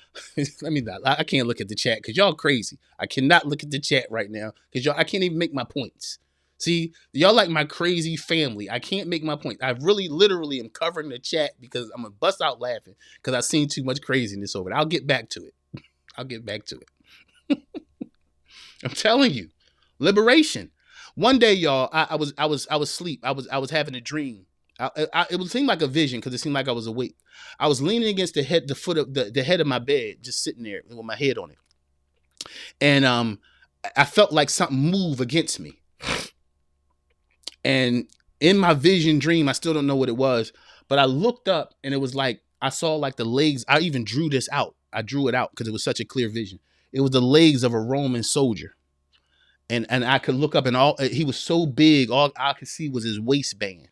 me not. I can't look at the chat because y'all crazy. I cannot look at the chat right now because I can't even make my points. See, y'all like my crazy family. I can't make my point. I really, literally am covering the chat because I'm gonna bust out laughing because I've seen too much craziness over it. I'll get back to it. I'll get back to it. I'm telling you, liberation. One day, y'all, I was asleep. I was having a dream. It would seem like a vision because it seemed like I was awake. I was leaning against the foot of the head of my bed, just sitting there with my head on it, and I felt like something move against me. And in my vision dream, I still don't know what it was, but I looked up and it was like I saw like the legs. I even drew this out. I drew it out because it was such a clear vision. It was the legs of a Roman soldier. And I could look up and he was so big, all I could see was his waistband.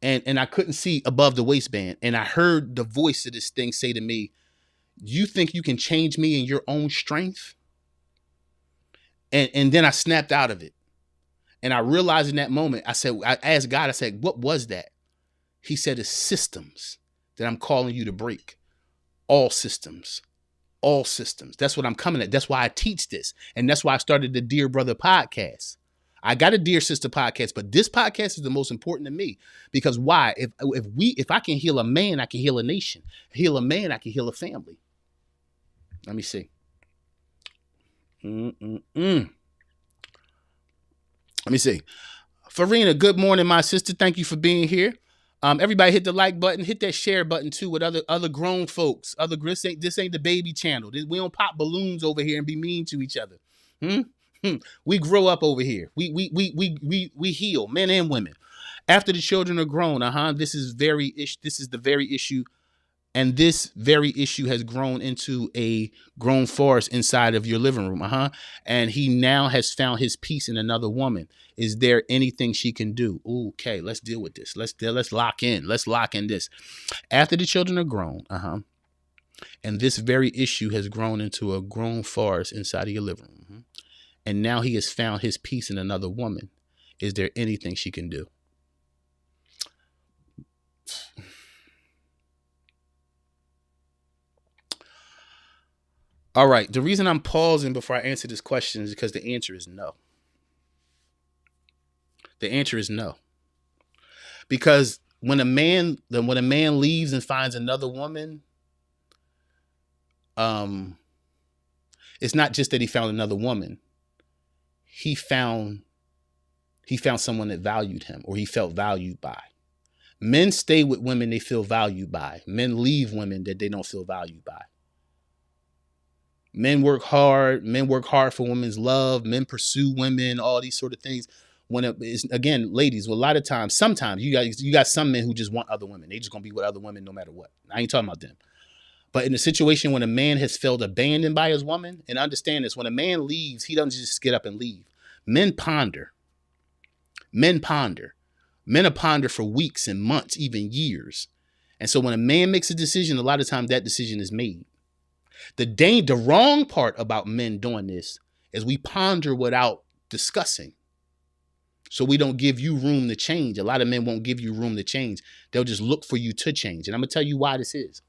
And I couldn't see above the waistband. And I heard the voice of this thing say to me, "You think you can change me in your own strength?" And then I snapped out of it. And I realized in that moment, I asked God, I said, "What was that?" He said, "It's systems that I'm calling you to break. All systems. All systems." That's what I'm coming at. That's why I teach this. And that's why I started the Dear Brother podcast. I got a Dear Sister podcast, but this podcast is the most important to me because why? If I can heal a man, I can heal a nation. Heal a man, I can heal a family. Let me see. Let me see. Farina, good morning, my sister. Thank you for being here. Everybody hit the like button, hit that share button too with other grown folks. This ain't the baby channel. We don't pop balloons over here and be mean to each other. We grow up over here. We heal, men and women. After the children are grown, this is the very issue, and this very issue has grown into a grown forest inside of your living room. And he now has found his peace in another woman. Is there anything she can do? Okay, let's deal with this. Let's lock in. Let's lock in this. After the children are grown, and this very issue has grown into a grown forest inside of your living room. And now he has found his peace in another woman. Is there anything she can do? All right. The reason I'm pausing before I answer this question is because the answer is no. The answer is no. Because when a man leaves and finds another woman, it's not just that he found another woman. He found someone that valued him, or he felt valued by. Men stay with women they feel valued by. Men leave women that they don't feel valued by. Men work hard for women's love. Men pursue women, all these sort of things. When it is, again, ladies, well, a lot of times, sometimes you got some men who just want other women. They just gonna be with other women no matter what. I ain't talking about them. But in a situation when a man has felt abandoned by his woman, and understand this, when a man leaves, he doesn't just get up and leave. Men ponder. Men ponder for weeks and months, even years. And so when a man makes a decision, a lot of times that decision is made. The wrong part about men doing this is we ponder without discussing. So we don't give you room to change. A lot of men won't give you room to change. They'll just look for you to change. And I'm going to tell you why this is.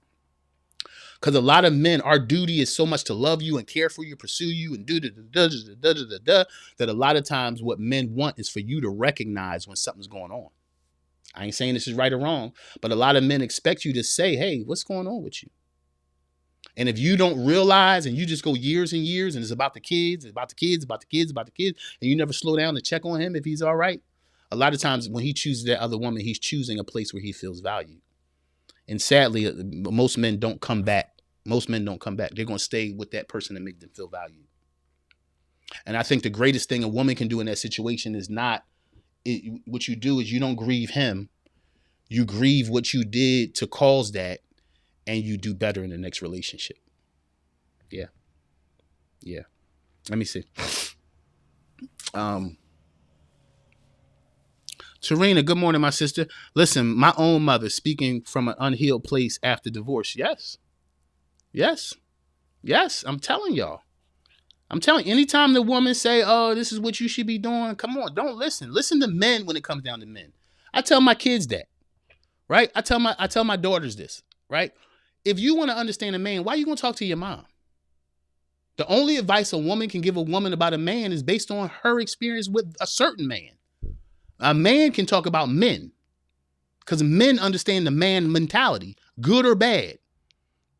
Because a lot of men, our duty is so much to love you and care for you, pursue you, and that a lot of times what men want is for you to recognize when something's going on. I ain't saying this is right or wrong, but a lot of men expect you to say, hey, what's going on with you? And if you don't realize and you just go years and years and it's about the kids, and you never slow down to check on him if he's all right, a lot of times when he chooses that other woman, he's choosing a place where he feels valued. And sadly, most men don't come back. Most men don't come back. They're going to stay with that person and make them feel valued. And I think the greatest thing a woman can do in that situation is what you do is you don't grieve him. You grieve what you did to cause that, and you do better in the next relationship. Yeah. Yeah. Let me see. Tarina, good morning, my sister. Listen, my own mother speaking from an unhealed place after divorce. Yes. Yes. Yes. I'm telling y'all. Anytime the woman say, oh, this is what you should be doing, come on, don't listen. Listen to men when it comes down to men. I tell my kids that, right? I tell my daughters this, right? If you want to understand a man, why are you going to talk to your mom? The only advice a woman can give a woman about a man is based on her experience with a certain man. A man can talk about men because men understand the man mentality, good or bad.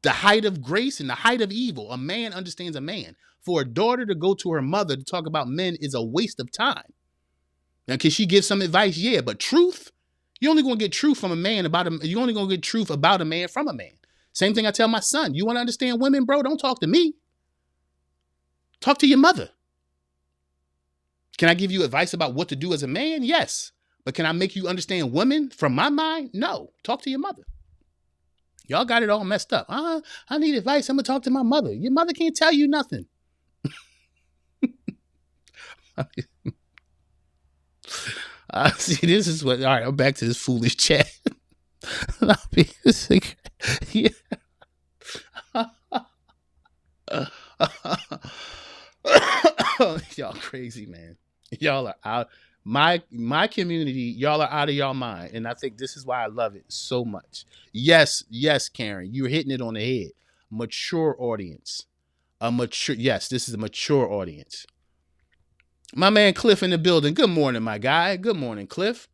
The height of grace and the height of evil. A man understands a man. For a daughter to go to her mother to talk about men is a waste of time. Now, can she give some advice? Yeah, but truth, you're only going to get truth from a man you're only going to get truth about a man from a man. Same thing I tell my son. You want to understand women, bro? Don't talk to me. Talk to your mother. Can I give you advice about what to do as a man? Yes. But can I make you understand women from my mind? No. Talk to your mother. Y'all got it all messed up. I need advice. I'm going to talk to my mother. Your mother can't tell you nothing. See, this is what, all right, I'm back to this foolish chat. Yeah. Y'all crazy, man. Y'all are out. My community, y'all are out of y'all mind. And I think this is why I love it so much. Yes, Karen, you're hitting it on the head. Mature audience. Yes, this is a mature audience. My man Cliff in the building. Good morning, my guy. Good morning, Cliff.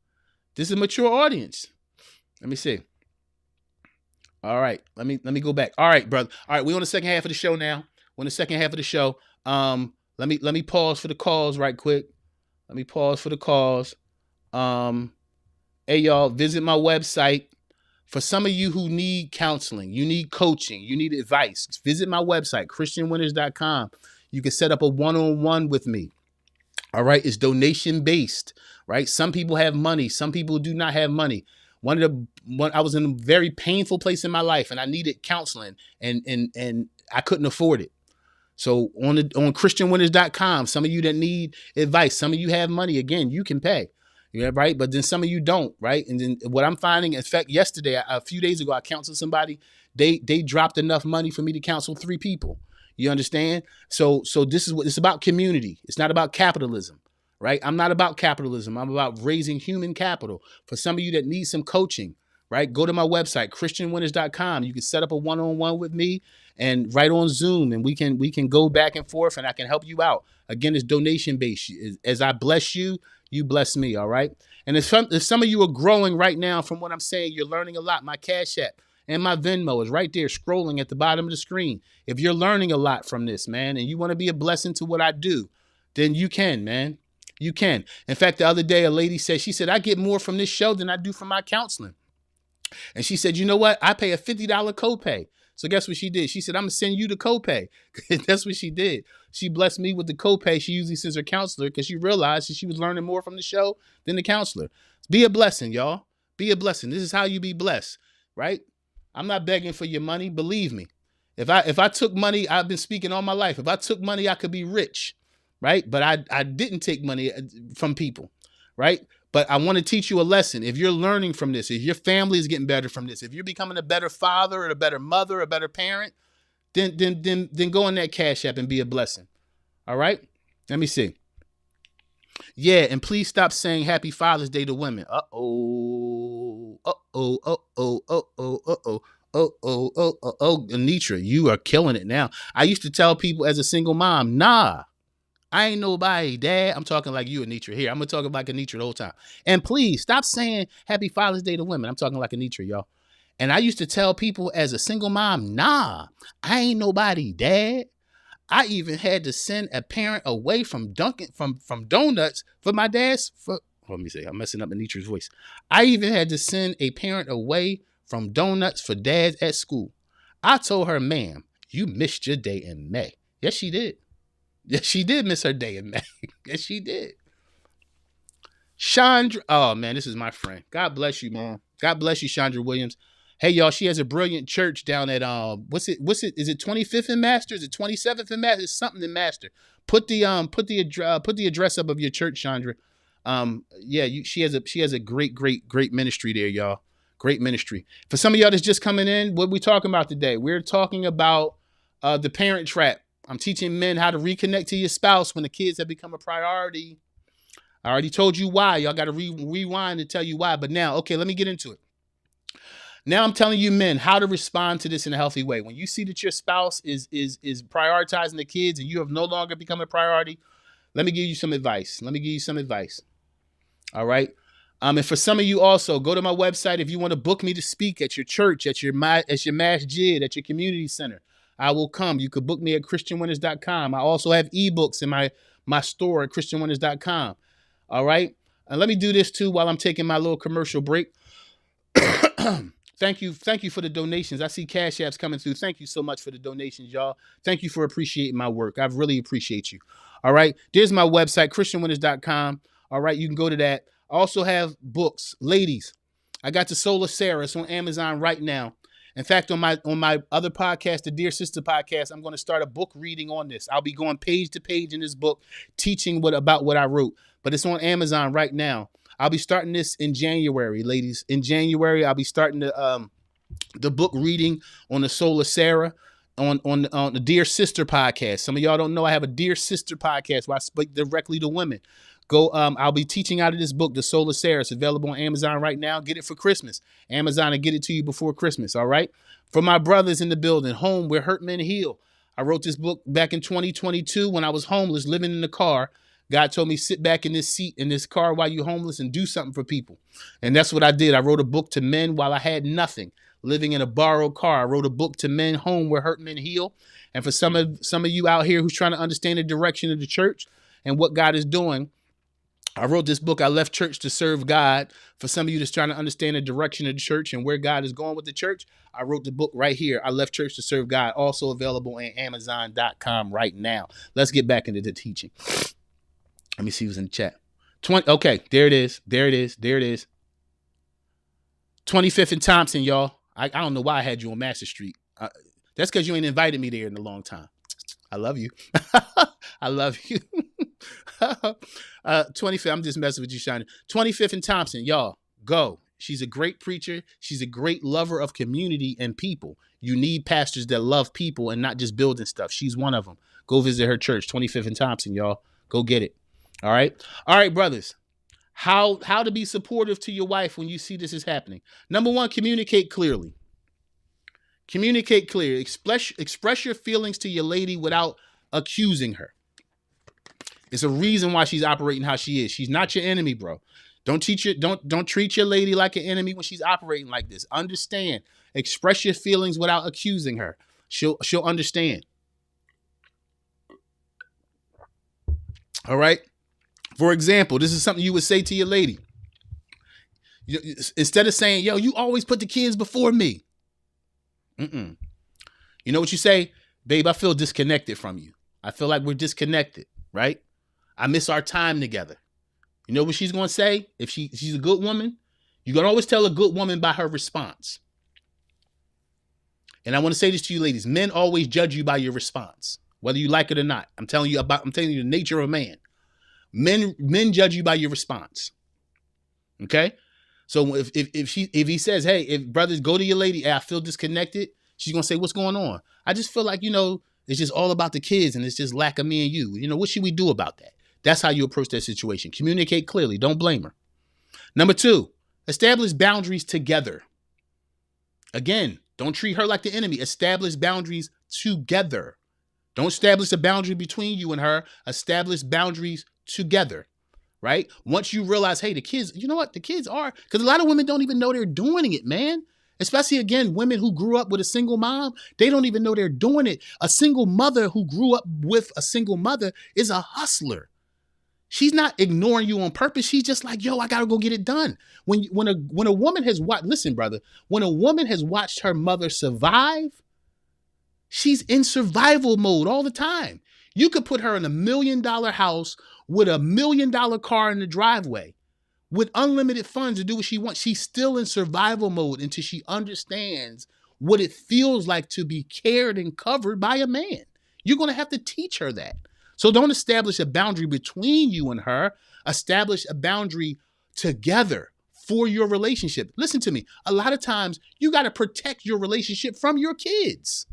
This is a mature audience. Let me see. All right. Let me go back. All right, brother. All right, we're on the second half of the show now. We're on the second half of the show. Let me pause for the calls right quick. Hey, y'all, visit my website. For some of you who need counseling, you need coaching, you need advice, visit my website, christianwinners.com. You can set up a one-on-one with me. All right. It's donation based, right? Some people have money. Some people do not have money. I was in a very painful place in my life and I needed counseling and I couldn't afford it. So on christianwinners.com, some of you that need advice, some of you have money, again, you can pay. Yeah, right. But then some of you don't, right? And then what I'm finding, in fact, yesterday, a few days ago, I counseled somebody. They dropped enough money for me to counsel 3 people. You understand? So this is what it's about: community. It's not about capitalism, right? I'm not about capitalism. I'm about raising human capital. For some of you that need some coaching, right? Go to my website, christianwinners.com. You can set up a one-on-one with me and right on Zoom, and we can go back and forth and I can help you out. Again, it's donation based. As I bless you, you bless me. All right. And if some of you are growing right now from what I'm saying, you're learning a lot. My Cash App and my Venmo is right there scrolling at the bottom of the screen. If you're learning a lot from this, man, and you want to be a blessing to what I do, then you can, man. You can. In fact, the other day, a lady said, I get more from this show than I do from my counseling. And she said, you know what? I pay a $50 copay. So guess what she did? She said, I'm going to send you the copay. That's what she did. She blessed me with the copay she usually sends her counselor because she realized that she was learning more from the show than the counselor. Be a blessing, y'all. Be a blessing. This is how you be blessed, right? I'm not begging for your money. Believe me. If I took money, I've been speaking all my life. If I took money, I could be rich, right? But I didn't take money from people, right? But I want to teach you a lesson. If you're learning from this, if your family is getting better from this, if you're becoming a better father or a better mother, a better parent, then go on that Cash App and be a blessing. All right? Let me see. Yeah, and please stop saying Happy Father's Day to women. Uh-oh. Anitra, you are killing it now. I used to tell people as a single mom, nah, I ain't nobody, dad. I'm talking like you, Anitra, here. I'm going to talk like Anitra the whole time. And please stop saying Happy Father's Day to women. I'm talking like Anitra, y'all. And I used to tell people as a single mom, nah, I ain't nobody, dad. I even had to send a parent away from Dunkin' from donuts for my dad's. Let me say, I'm messing up Anitra's voice. I even had to send a parent away from donuts for dads at school. I told her, ma'am, you missed your day in May. Yes, she did. Yes, she did miss her day in May. Yes, she did. Chandra, oh man, this is my friend. God bless you, man. God bless you, Chandra Williams. Hey y'all, she has a brilliant church down at what's it? Is it 25th and Master? Is it 27th and Master? It's something in Master. Put the address up of your church, Chandra. Yeah, she has a great ministry there, y'all. Great ministry. For some of y'all that's just coming in, what we talking about today? We're talking about the parent trap. I'm teaching men how to reconnect to your spouse when the kids have become a priority. I already told you why. Y'all got to rewind and tell you why. But now, okay, let me get into it. Now I'm telling you men how to respond to this in a healthy way. When you see that your spouse is prioritizing the kids and you have no longer become a priority, let me give you some advice. All right. And for some of you also, go to my website if you want to book me to speak at your church, at your masjid, at your community center. I will come. You could book me at christianwinners.com. I also have ebooks in my store at christianwinners.com. All right. And let me do this too while I'm taking my little commercial break. Thank you for the donations. I see Cash Apps coming through. Thank you so much for the donations, y'all. Thank you for appreciating my work. I really appreciate you. All right. There's my website, christianwinners.com. All right. You can go to that. I also have books. Ladies, I got the Soul of Sarah. It's on Amazon right now. In fact, on my other podcast, the Dear Sister podcast, I'm going to start a book reading on this. I'll be going page to page in this book, teaching about what I wrote. But it's on Amazon right now. I'll be starting this in January, ladies. In January, I'll be starting the book reading on the Soul of Sarah on the Dear Sister podcast. Some of y'all don't know I have a Dear Sister podcast where I speak directly to women. Go, I'll be teaching out of this book, The Soul of Sarah. It's available on Amazon right now. Get it for Christmas. Amazon will get it to you before Christmas, all right? For my brothers in the building, Home Where Hurt Men Heal. I wrote this book back in 2022 when I was homeless, living in the car. God told me, sit back in this seat in this car while you're homeless and do something for people. And that's what I did. I wrote a book to men while I had nothing, living in a borrowed car. I wrote a book to men, Home Where Hurt Men Heal. And for some of you out here who's trying to understand the direction of the church and what God is doing, I wrote this book, I Left Church to Serve God. For some of you that's trying to understand the direction of the church and where God is going with the church, I wrote the book right here, I Left Church to Serve God, also available on Amazon.com right now. Let's get back into the teaching. Let me see who's in the chat. Okay, there it is. 25th and Thompson, y'all. I don't know why I had you on Master Street. That's because you ain't invited me there in a long time. I love you. I love you. 25th, I'm just messing with you, Shiny. 25th and Thompson, y'all, go. She's a great preacher. She's a great lover of community and people. You need pastors that love people and not just building stuff. She's one of them. Go visit her church, 25th and Thompson, y'all. Go get it. All right, brothers. How to be supportive to your wife when you see this is happening. Number one, communicate clearly. Communicate clearly. Express your feelings to your lady without accusing her. It's a reason why she's operating how she is. She's not your enemy, bro. Don't treat your lady like an enemy when she's operating like this. Understand. Express your feelings without accusing her. She'll understand. All right. For example, this is something you would say to your lady. Instead of saying, yo, you always put the kids before me. You know what you say? Babe, I feel disconnected from you. I feel like we're disconnected, right? I miss our time together. You know what she's going to say? If she's a good woman, you can always tell a good woman by her response. And I want to say this to you ladies. Men always judge you by your response, whether you like it or not. I'm telling you the nature of a man. Men judge you by your response. Okay? So if he says, hey, if brothers go to your lady, hey, I feel disconnected, she's gonna say, what's going on? I just feel like, it's just all about the kids and it's just lack of me and you. What should we do about that? That's how you approach that situation. Communicate clearly. Don't blame her. Number two, establish boundaries together. Again, Don't treat her like the enemy. Establish boundaries together. Don't establish a boundary between you and her. Establish boundaries together, right? Once you realize, hey, the kids, you know what? The kids are, because a lot of women don't even know they're doing it, man. Especially, again, women who grew up with a single mom, they don't even know they're doing it. A single mother who grew up with a single mother is a hustler. She's not ignoring you on purpose. She's just like, yo, I gotta go get it done. When a woman has watched, listen, brother, when a woman has watched her mother survive, she's in survival mode all the time. You could put her in $1 million house with $1 million car in the driveway with unlimited funds to do what she wants. She's still in survival mode until she understands what it feels like to be cared and covered by a man. You're going to have to teach her that. So don't establish a boundary between you and her. Establish a boundary together for your relationship. Listen to me. A lot of times you got to protect your relationship from your kids.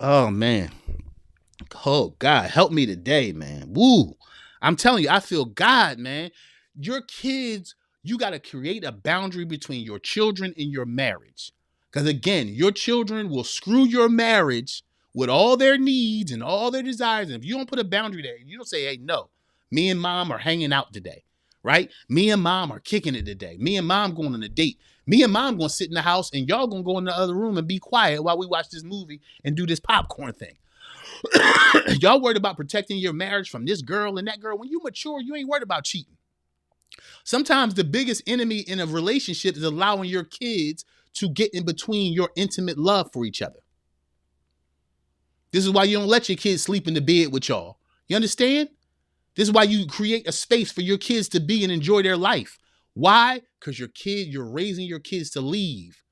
Oh, man. Oh, God, help me today, man. Woo. I'm telling you, I feel God, man. Your kids, you got to create a boundary between your children and your marriage. Because again, your children will screw your marriage with all their needs and all their desires. And if you don't put a boundary there, you don't say, hey, no, me and mom are hanging out today, right? Me and mom are kicking it today. Me and mom going on a date. Me and mom going to sit in the house and y'all going to go in the other room and be quiet while we watch this movie and do this popcorn thing. Y'all worried about protecting your marriage from this girl and that girl. When you mature, you ain't worried about cheating. Sometimes the biggest enemy in a relationship is allowing your kids to get in between your intimate love for each other. This is why you don't let your kids sleep in the bed with y'all. You understand? This is why you create a space for your kids to be and enjoy their life. Why? Because you're raising your kids to leave.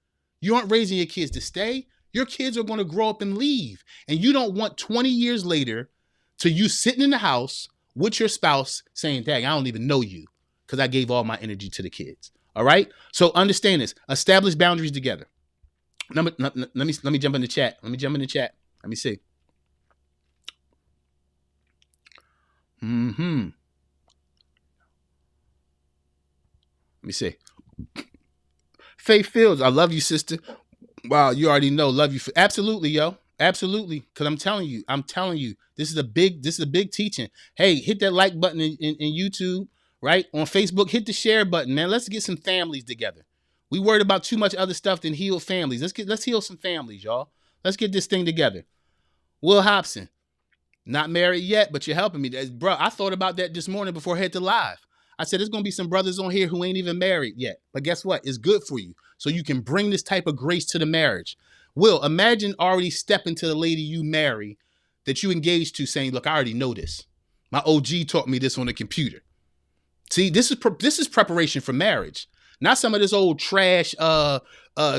You aren't raising your kids to stay. Your kids are going to grow up and leave. And you don't want 20 years later to you sitting in the house with your spouse saying, dang, I don't even know you because I gave all my energy to the kids. All right? So understand this. Establish boundaries together. Let me jump in the chat. Let me see. Let me see. Faith Fields, I love you, sister. Wow, you already know. Love you. Absolutely, yo. Absolutely. Because I'm telling you, this is a big teaching. Hey, hit that like button in YouTube, right? On Facebook, hit the share button, man. Let's get some families together. We worried about too much other stuff than heal families. Let's heal some families, y'all. Let's get this thing together. Will Hobson, not married yet, but you're helping me. Bro, I thought about that this morning before I hit the live. I said, there's going to be some brothers on here who ain't even married yet. But guess what? It's good for you. So you can bring this type of grace to the marriage. Will, imagine already stepping to the lady you marry that you engaged to saying, look, I already know this. My OG taught me this on the computer. See, this is preparation for marriage. Not some of this old trash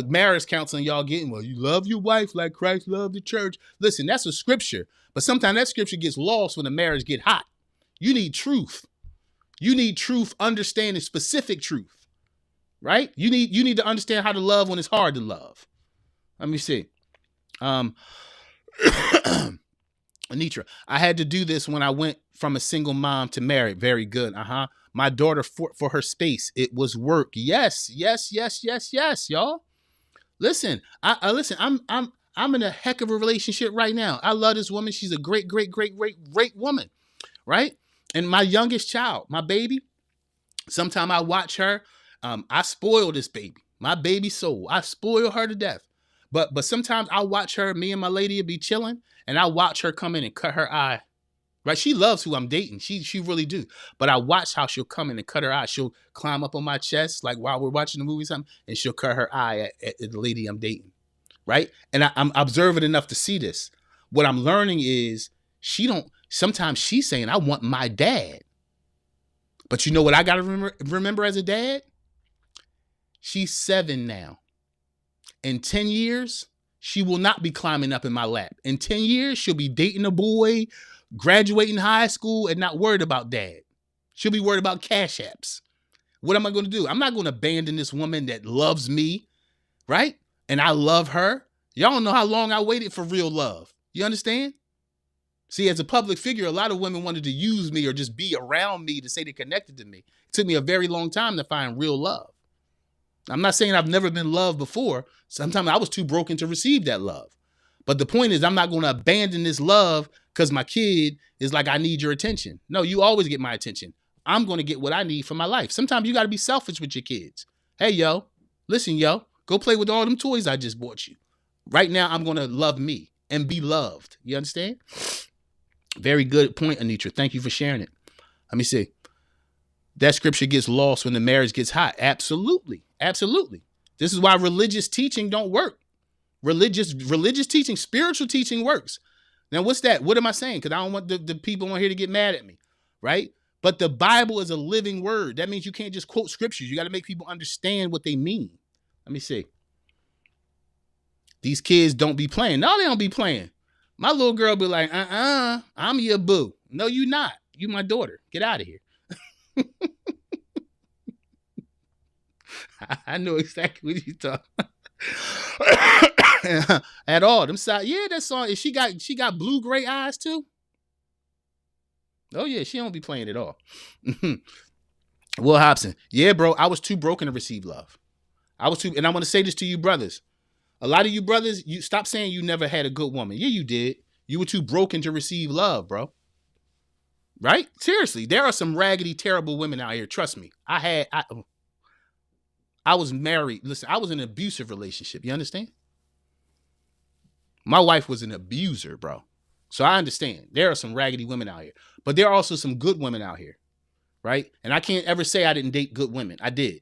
marriage counseling y'all getting. Well, you love your wife like Christ loved the church. Listen, that's a scripture. But sometimes that scripture gets lost when the marriage get hot. You need truth. You need truth, understanding specific truth, right? You need to understand how to love when it's hard to love. Let me see. Anitra, I had to do this when I went from a single mom to married. Very good. My daughter fought for her space. It was work. Yes, y'all. Listen, I'm in a heck of a relationship right now. I love this woman. She's a great woman, right? And my youngest child, my baby, sometime I watch her. I spoil this baby, my baby soul. I spoil her to death. But sometimes I watch her, me and my lady will be chilling, and I watch her come in and cut her eye. Right? She loves who I'm dating. She really do. But I watch how she'll come in and cut her eye. She'll climb up on my chest, like while we're watching the movie or something, and she'll cut her eye at the lady I'm dating. Right? And I'm observant enough to see this. What I'm learning is sometimes she's saying, I want my dad. But you know what I got to remember as a dad? She's 7 now. In 10 years, she will not be climbing up in my lap. In 10 years, she'll be dating a boy, graduating high school, and not worried about dad. She'll be worried about cash apps. What am I going to do? I'm not going to abandon this woman that loves me, right? And I love her. Y'all don't know how long I waited for real love. You understand? See, as a public figure, a lot of women wanted to use me or just be around me to say they connected to me. It took me a very long time to find real love. I'm not saying I've never been loved before. Sometimes I was too broken to receive that love. But the point is, I'm not going to abandon this love because my kid is like, I need your attention. No, you always get my attention. I'm going to get what I need for my life. Sometimes you got to be selfish with your kids. Hey, yo, listen, yo, go play with all them toys I just bought you. Right now, I'm going to love me and be loved. You understand? Very good point, Anitra. Thank you for sharing it. Let me see. That scripture gets lost when the marriage gets hot. Absolutely. Absolutely. This is why religious teaching don't work. Religious teaching, spiritual teaching works. Now, what's that? What am I saying? Because I don't want the people on here to get mad at me, right? But the Bible is a living word. That means you can't just quote scriptures. You got to make people understand what they mean. Let me see. These kids don't be playing. No, they don't be playing. My little girl be like, I'm your boo. No, you not. You my daughter. Get out of here. I know exactly what you're talking about. At all. Them side, yeah, that song. She got blue gray eyes too. Oh yeah, she don't be playing at all. Will Hobson. Yeah, bro. I was too broken to receive love. And I want to say this to you brothers. A lot of you brothers, you stop saying you never had a good woman. Yeah, you did. You were too broken to receive love, bro. Right? Seriously, there are some raggedy, terrible women out here. Trust me. I was married. Listen, I was in an abusive relationship. You understand? My wife was an abuser, bro. So I understand. There are some raggedy women out here. But there are also some good women out here. Right? And I can't ever say I didn't date good women. I did.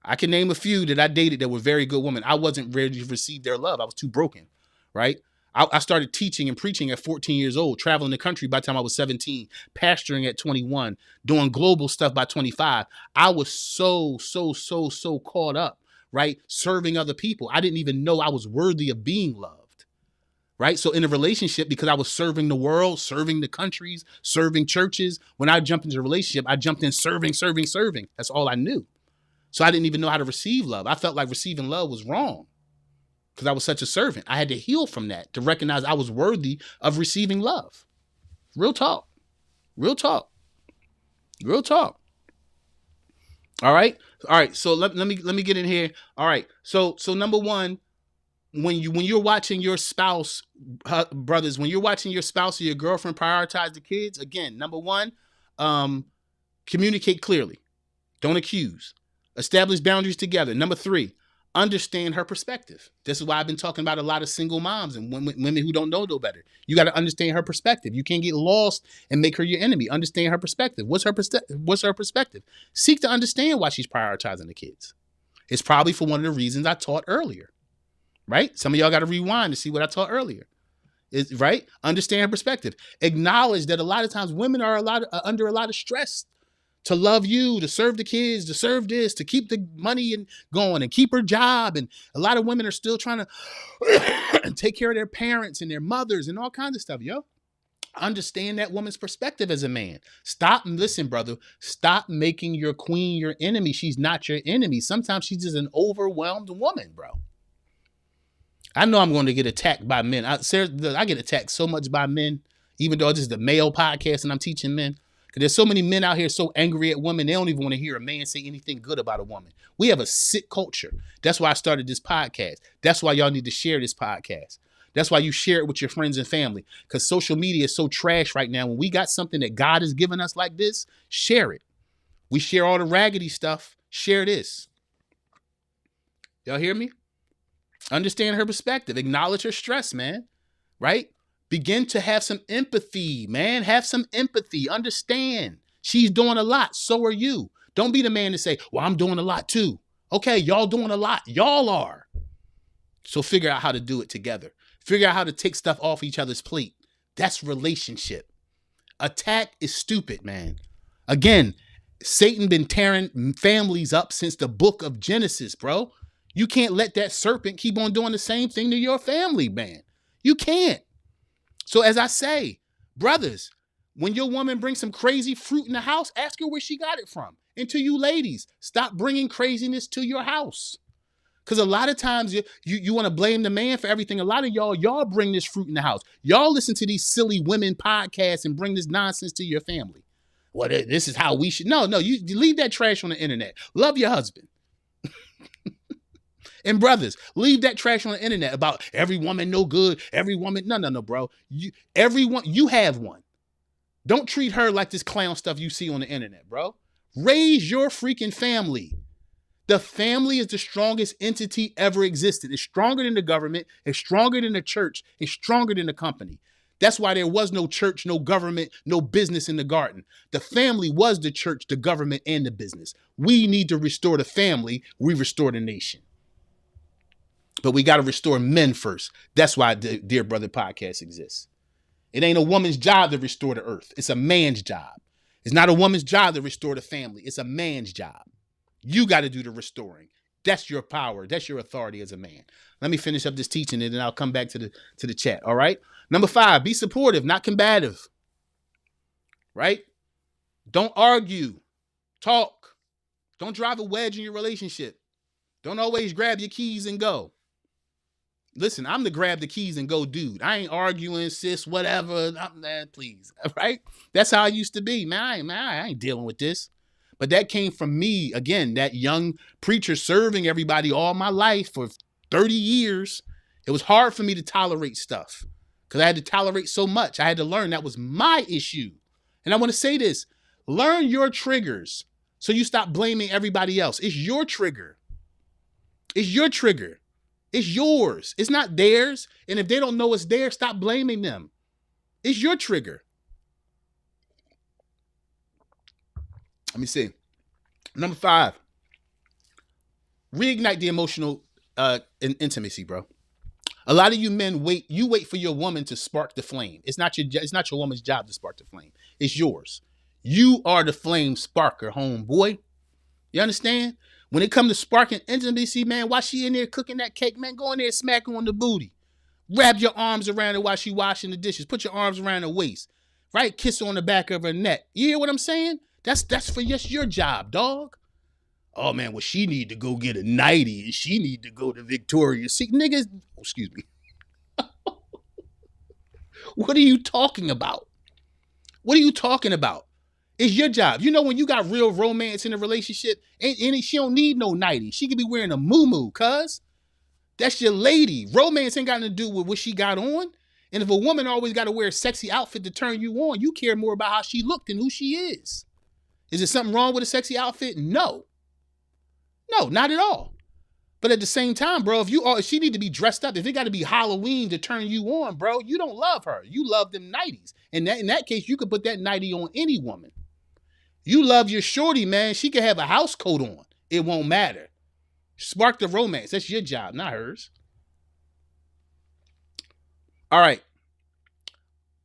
I can name a few that I dated that were very good women. I wasn't ready to receive their love. I was too broken. Right? I started teaching and preaching at 14 years old, traveling the country by the time I was 17, pastoring at 21, doing global stuff by 25. I was so caught up, right? Serving other people. I didn't even know I was worthy of being loved, right? So in a relationship, because I was serving the world, serving the countries, serving churches, when I jumped into a relationship, I jumped in serving. That's all I knew. So I didn't even know how to receive love. I felt like receiving love was wrong, because I was such a servant. I had to heal from that to recognize I was worthy of receiving love. Real talk. Real talk. Real talk. All right. All right. So let me get in here. All right. So number one, when you're watching your spouse, brothers, when you're watching your spouse or your girlfriend prioritize the kids, again, number one, communicate clearly. Don't accuse. Establish boundaries together. Number three, understand her perspective. This is why I've been talking about a lot of single moms and women who don't know no better. You got to understand her perspective. You can't get lost and make her your enemy. Understand her perspective. What's her perspective? Seek to understand why she's prioritizing the kids. It's probably for one of the reasons I taught earlier, right? Some of y'all got to rewind to see what I taught earlier. Is right? Understand her perspective. Acknowledge that a lot of times women are under a lot of stress to love you, to serve the kids, to serve this, to keep the money going and keep her job. And a lot of women are still trying to take care of their parents and their mothers and all kinds of stuff, yo. Understand that woman's perspective as a man. Listen, brother, stop making your queen your enemy. She's not your enemy. Sometimes she's just an overwhelmed woman, bro. I know I'm going to get attacked by men. I get attacked so much by men, even though this is the male podcast and I'm teaching men. There's so many men out here so angry at women, they don't even want to hear a man say anything good about a woman. We have a sick culture. That's why I started this podcast. That's why y'all need to share this podcast. That's why you share it with your friends and family, because social media is so trash right now. When we got something that God has given us like this, share it. We share all the raggedy stuff. Share this. Y'all hear me? Understand her perspective. Acknowledge her stress, man. Right? Begin to have some empathy, man. Have some empathy. Understand. She's doing a lot. So are you. Don't be the man to say, well, I'm doing a lot too. Okay, y'all doing a lot. Y'all are. So figure out how to do it together. Figure out how to take stuff off each other's plate. That's relationship. Attack is stupid, man. Again, Satan been tearing families up since the book of Genesis, bro. You can't let that serpent keep on doing the same thing to your family, man. You can't. So as I say, brothers, when your woman brings some crazy fruit in the house, ask her where she got it from. And to you ladies, stop bringing craziness to your house. Because a lot of times you want to blame the man for everything. A lot of y'all bring this fruit in the house. Y'all listen to these silly women podcasts and bring this nonsense to your family. Well, this is how we should. No, you leave that trash on the internet. Love your husband. And brothers, leave that trash on the internet about every woman no good, every woman. No, bro. You have one. Don't treat her like this clown stuff you see on the internet, bro. Raise your freaking family. The family is the strongest entity ever existed. It's stronger than the government. It's stronger than the church. It's stronger than the company. That's why there was no church, no government, no business in the garden. The family was the church, the government, and the business. We need to restore the family. We restore the nation. But we got to restore men first. That's why the Dear Brother podcast exists. It ain't a woman's job to restore the earth. It's a man's job. It's not a woman's job to restore the family. It's a man's job. You got to do the restoring. That's your power. That's your authority as a man. Let me finish up this teaching and then I'll come back to the chat. All right. Number 5, be supportive, not combative. Right? Don't argue. Talk. Don't drive a wedge in your relationship. Don't always grab your keys and go. Listen, I'm the grab the keys and go dude. I ain't arguing, sis, whatever. Please. All right? That's how I used to be. Man, I ain't dealing with this. But that came from me, again, that young preacher serving everybody all my life for 30 years. It was hard for me to tolerate stuff because I had to tolerate so much. I had to learn that was my issue. And I want to say this, learn your triggers so you stop blaming everybody else. It's your trigger. It's your trigger. It's yours. It's not theirs. And if they don't know it's theirs, stop blaming them. It's your trigger. Let me see. Number 5, reignite the emotional intimacy, bro. A lot of you men wait for your woman to spark the flame. It's not your woman's job to spark the flame. It's yours. You are the flame sparker, homeboy. You understand? When it comes to sparking intimacy, man, while she in there cooking that cake, man, go in there and smack her on the booty. Wrap your arms around her while she washing the dishes. Put your arms around her waist. Right? Kiss her on the back of her neck. You hear what I'm saying? That's for just your job, dog. Oh, man, well, she need to go get a nightie and she need to go to Victoria's Secret. Niggas, excuse me. What are you talking about? What are you talking about? It's your job. You know, when you got real romance in a relationship, and she don't need no nightie. She could be wearing a muumuu, cuz. That's your lady. Romance ain't got nothing to do with what she got on. And if a woman always got to wear a sexy outfit to turn you on, you care more about how she looked than who she is. Is there something wrong with a sexy outfit? No. No, not at all. But at the same time, bro, if she need to be dressed up, if it got to be Halloween to turn you on, bro, you don't love her. You love them nighties. And in that case, you could put that nightie on any woman. You love your shorty, man. She could have a house coat on. It won't matter. Spark the romance. That's your job, not hers. All right.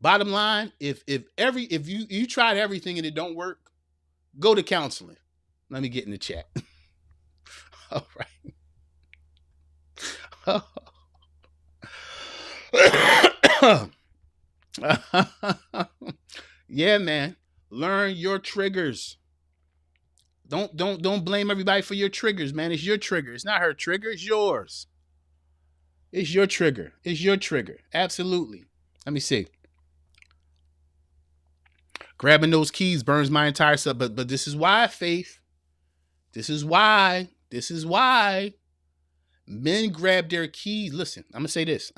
Bottom line, if you tried everything and it don't work, go to counseling. Let me get in the chat. All right. Yeah, man. Learn your triggers. Don't blame everybody for your triggers, man. It's your trigger. It's not her trigger. It's yours. It's your trigger. It's your trigger. Absolutely. Let me see. Grabbing those keys burns my entire self. But this is why, Faith. This is why men grab their keys. Listen, I'm gonna say this.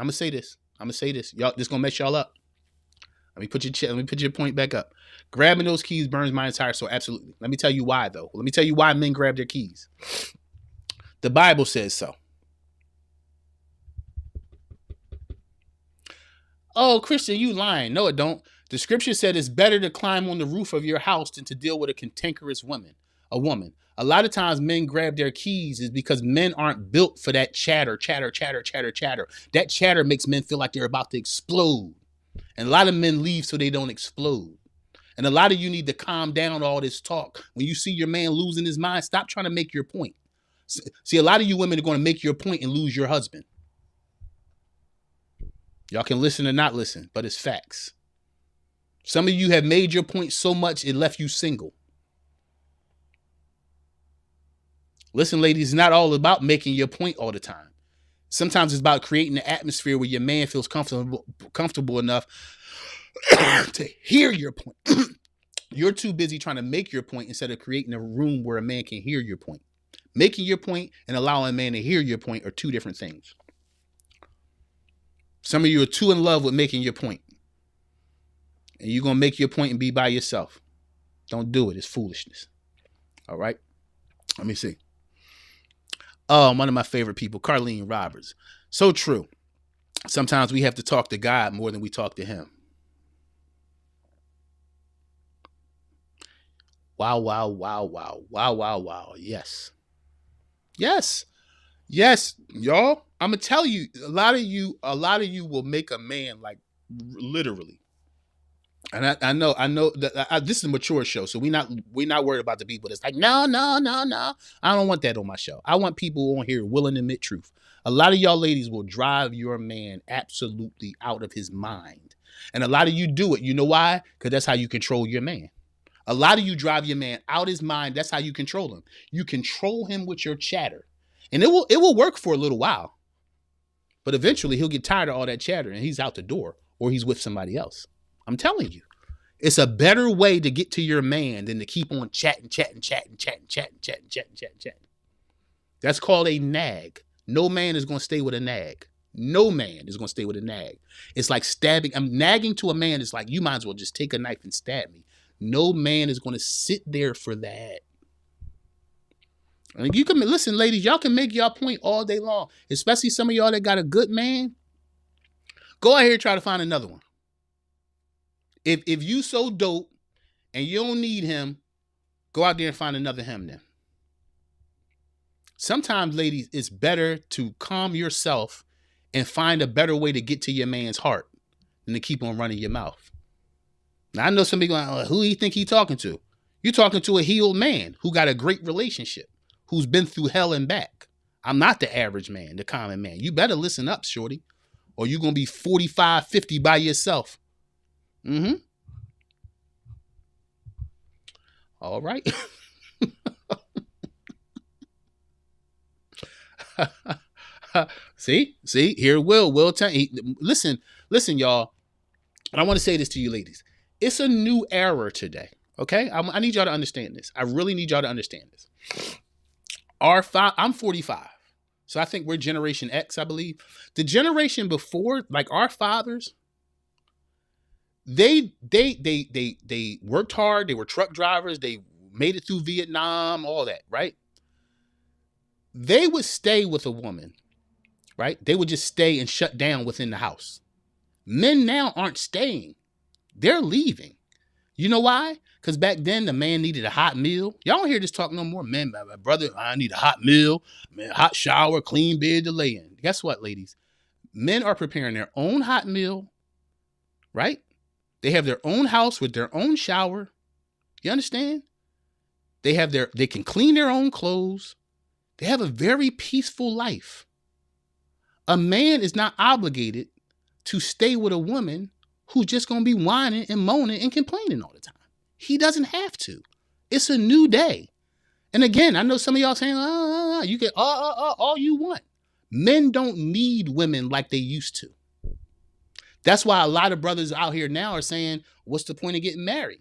Y'all, this gonna mess y'all up. Let me put your point back up. Grabbing those keys burns my entire soul. Absolutely. Let me tell you why, though. Let me tell you why men grab their keys. The Bible says so. Oh, Christian, you lying. No, it don't. The scripture said it's better to climb on the roof of your house than to deal with a cantankerous woman. A lot of times men grab their keys is because men aren't built for that chatter. That chatter makes men feel like they're about to explode. And a lot of men leave so they don't explode. And a lot of you need to calm down all this talk. When you see your man losing his mind, stop trying to make your point. See, a lot of you women are going to make your point and lose your husband. Y'all can listen or not listen, but it's facts. Some of you have made your point so much it left you single. Listen, ladies, it's not all about making your point all the time. Sometimes it's about creating an atmosphere where your man feels comfortable enough to hear your point. You're too busy trying to make your point instead of creating a room where a man can hear your point. Making your point and allowing a man to hear your point are two different things. Some of you are too in love with making your point. And you're going to make your point and be by yourself. Don't do it. It's foolishness. All right? Let me see. Oh, one of my favorite people, Carlene Roberts. So true. Sometimes we have to talk to God more than we talk to him. Wow, wow, wow, wow, wow, wow, wow. Yes. Yes. Yes, y'all. I'm gonna tell you, a lot of you will make a man like literally. And I know that this is a mature show, so we're not worried about the people that's like, no, no, no, no. I don't want that on my show. I want people on here willing to admit truth. A lot of y'all ladies will drive your man absolutely out of his mind. And a lot of you do it. You know why? Because that's how you control your man. A lot of you drive your man out his mind. That's how you control him. You control him with your chatter. And it will work for a little while. But eventually he'll get tired of all that chatter and he's out the door or he's with somebody else. I'm telling you. It's a better way to get to your man than to keep on chatting. That's called a nag. No man is going to stay with a nag. No man is going to stay with a nag. It's like stabbing. I'm nagging to a man. It's like, you might as well just take a knife and stab me. No man is going to sit there for that. And you can listen, ladies, y'all can make y'all point all day long, especially some of y'all that got a good man. Go out here and try to find another one. If you so dope and you don't need him, go out there and find another him then. Sometimes, ladies, it's better to calm yourself and find a better way to get to your man's heart than to keep on running your mouth. Now, I know some people are like, who do you think he's talking to? You're talking to a healed man who got a great relationship, who's been through hell and back. I'm not the average man, the common man. You better listen up, shorty, or you're going to be 45, 50 by yourself. Mm-hmm. All right. See, here Will tell listen, y'all. And I want to say this to you ladies. It's a new era today. Okay. I need y'all to understand this. I really need y'all to understand this. I'm 45. So I think we're Generation X, I believe. The generation before, like our fathers, they worked hard. They were truck drivers. They made it through Vietnam, all that, right? They would stay with a woman, right? They would just stay and shut down within the house. Men now aren't staying. They're leaving. You know why? Because back then the man needed a hot meal. Y'all don't hear this talk no more. Man, my brother, I need a hot meal, man, hot shower, clean bed to lay in. Guess what, ladies? Men are preparing their own hot meal, right? They have their own house with their own shower. You understand? They can clean their own clothes. They have a very peaceful life. A man is not obligated to stay with a woman who's just going to be whining and moaning and complaining all the time. He doesn't have to. It's a new day. And again, I know some of y'all saying, you can all you want. Men don't need women like they used to. That's why a lot of brothers out here now are saying, what's the point of getting married?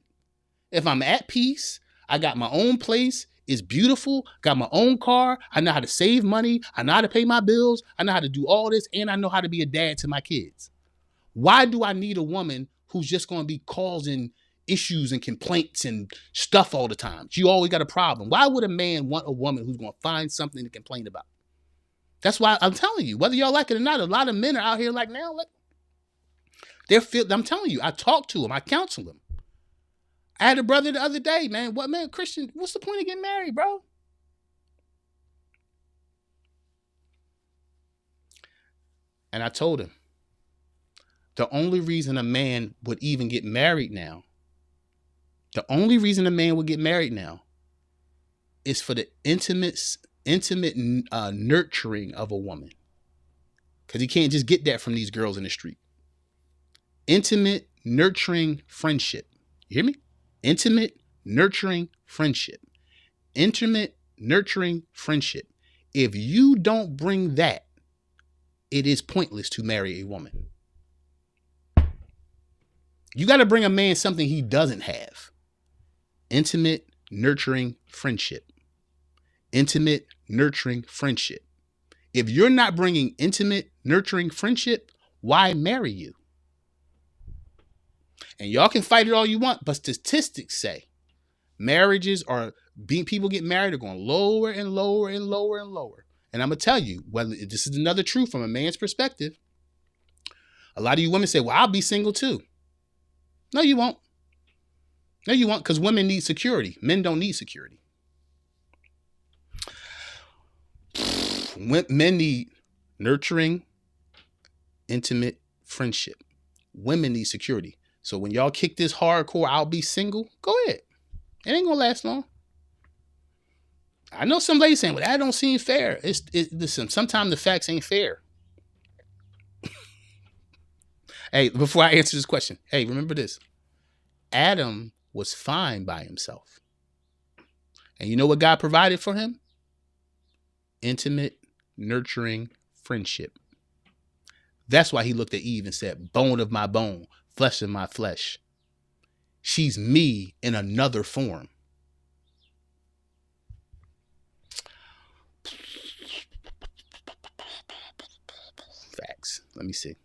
If I'm at peace, I got my own place, it's beautiful, got my own car, I know how to save money, I know how to pay my bills, I know how to do all this, and I know how to be a dad to my kids. Why do I need a woman who's just going to be causing issues and complaints and stuff all the time? You always got a problem. Why would a man want a woman who's going to find something to complain about? That's why I'm telling you, whether y'all like it or not, a lot of men are out here like now, I'm telling you, I talk to them, I counsel them. I had a brother the other day, man. Christian, what's the point of getting married, bro? And I told him, the only reason a man would even get married now, is for the intimate nurturing of a woman. Because he can't just get that from these girls in the street. Intimate, nurturing friendship. You hear me? Intimate, nurturing friendship. Intimate, nurturing friendship. If you don't bring that, it is pointless to marry a woman. You got to bring a man something he doesn't have. Intimate, nurturing friendship. intimate, nurturing friendship. If you're not bringing intimate, nurturing friendship, why marry you? And y'all can fight it all you want, but statistics say marriages are being, people get married are going lower and lower and lower and lower. And I'm gonna tell you, whether this is another truth from a man's perspective, a lot of you women say, well, I'll be single too. No, you won't. No, you won't, because women need security. Men don't need security. Men need nurturing, intimate friendship. Women need security. So when y'all kick this hardcore, I'll be single, go ahead. It ain't gonna last long. I know some ladies saying, well, that don't seem fair. Listen, sometimes the facts ain't fair. Hey, before I answer this question, hey, remember this. Adam was fine by himself. And you know what God provided for him? Intimate, nurturing friendship. That's why he looked at Eve and said, bone of my bone, flesh of my flesh. She's me in another form. Facts. Let me see.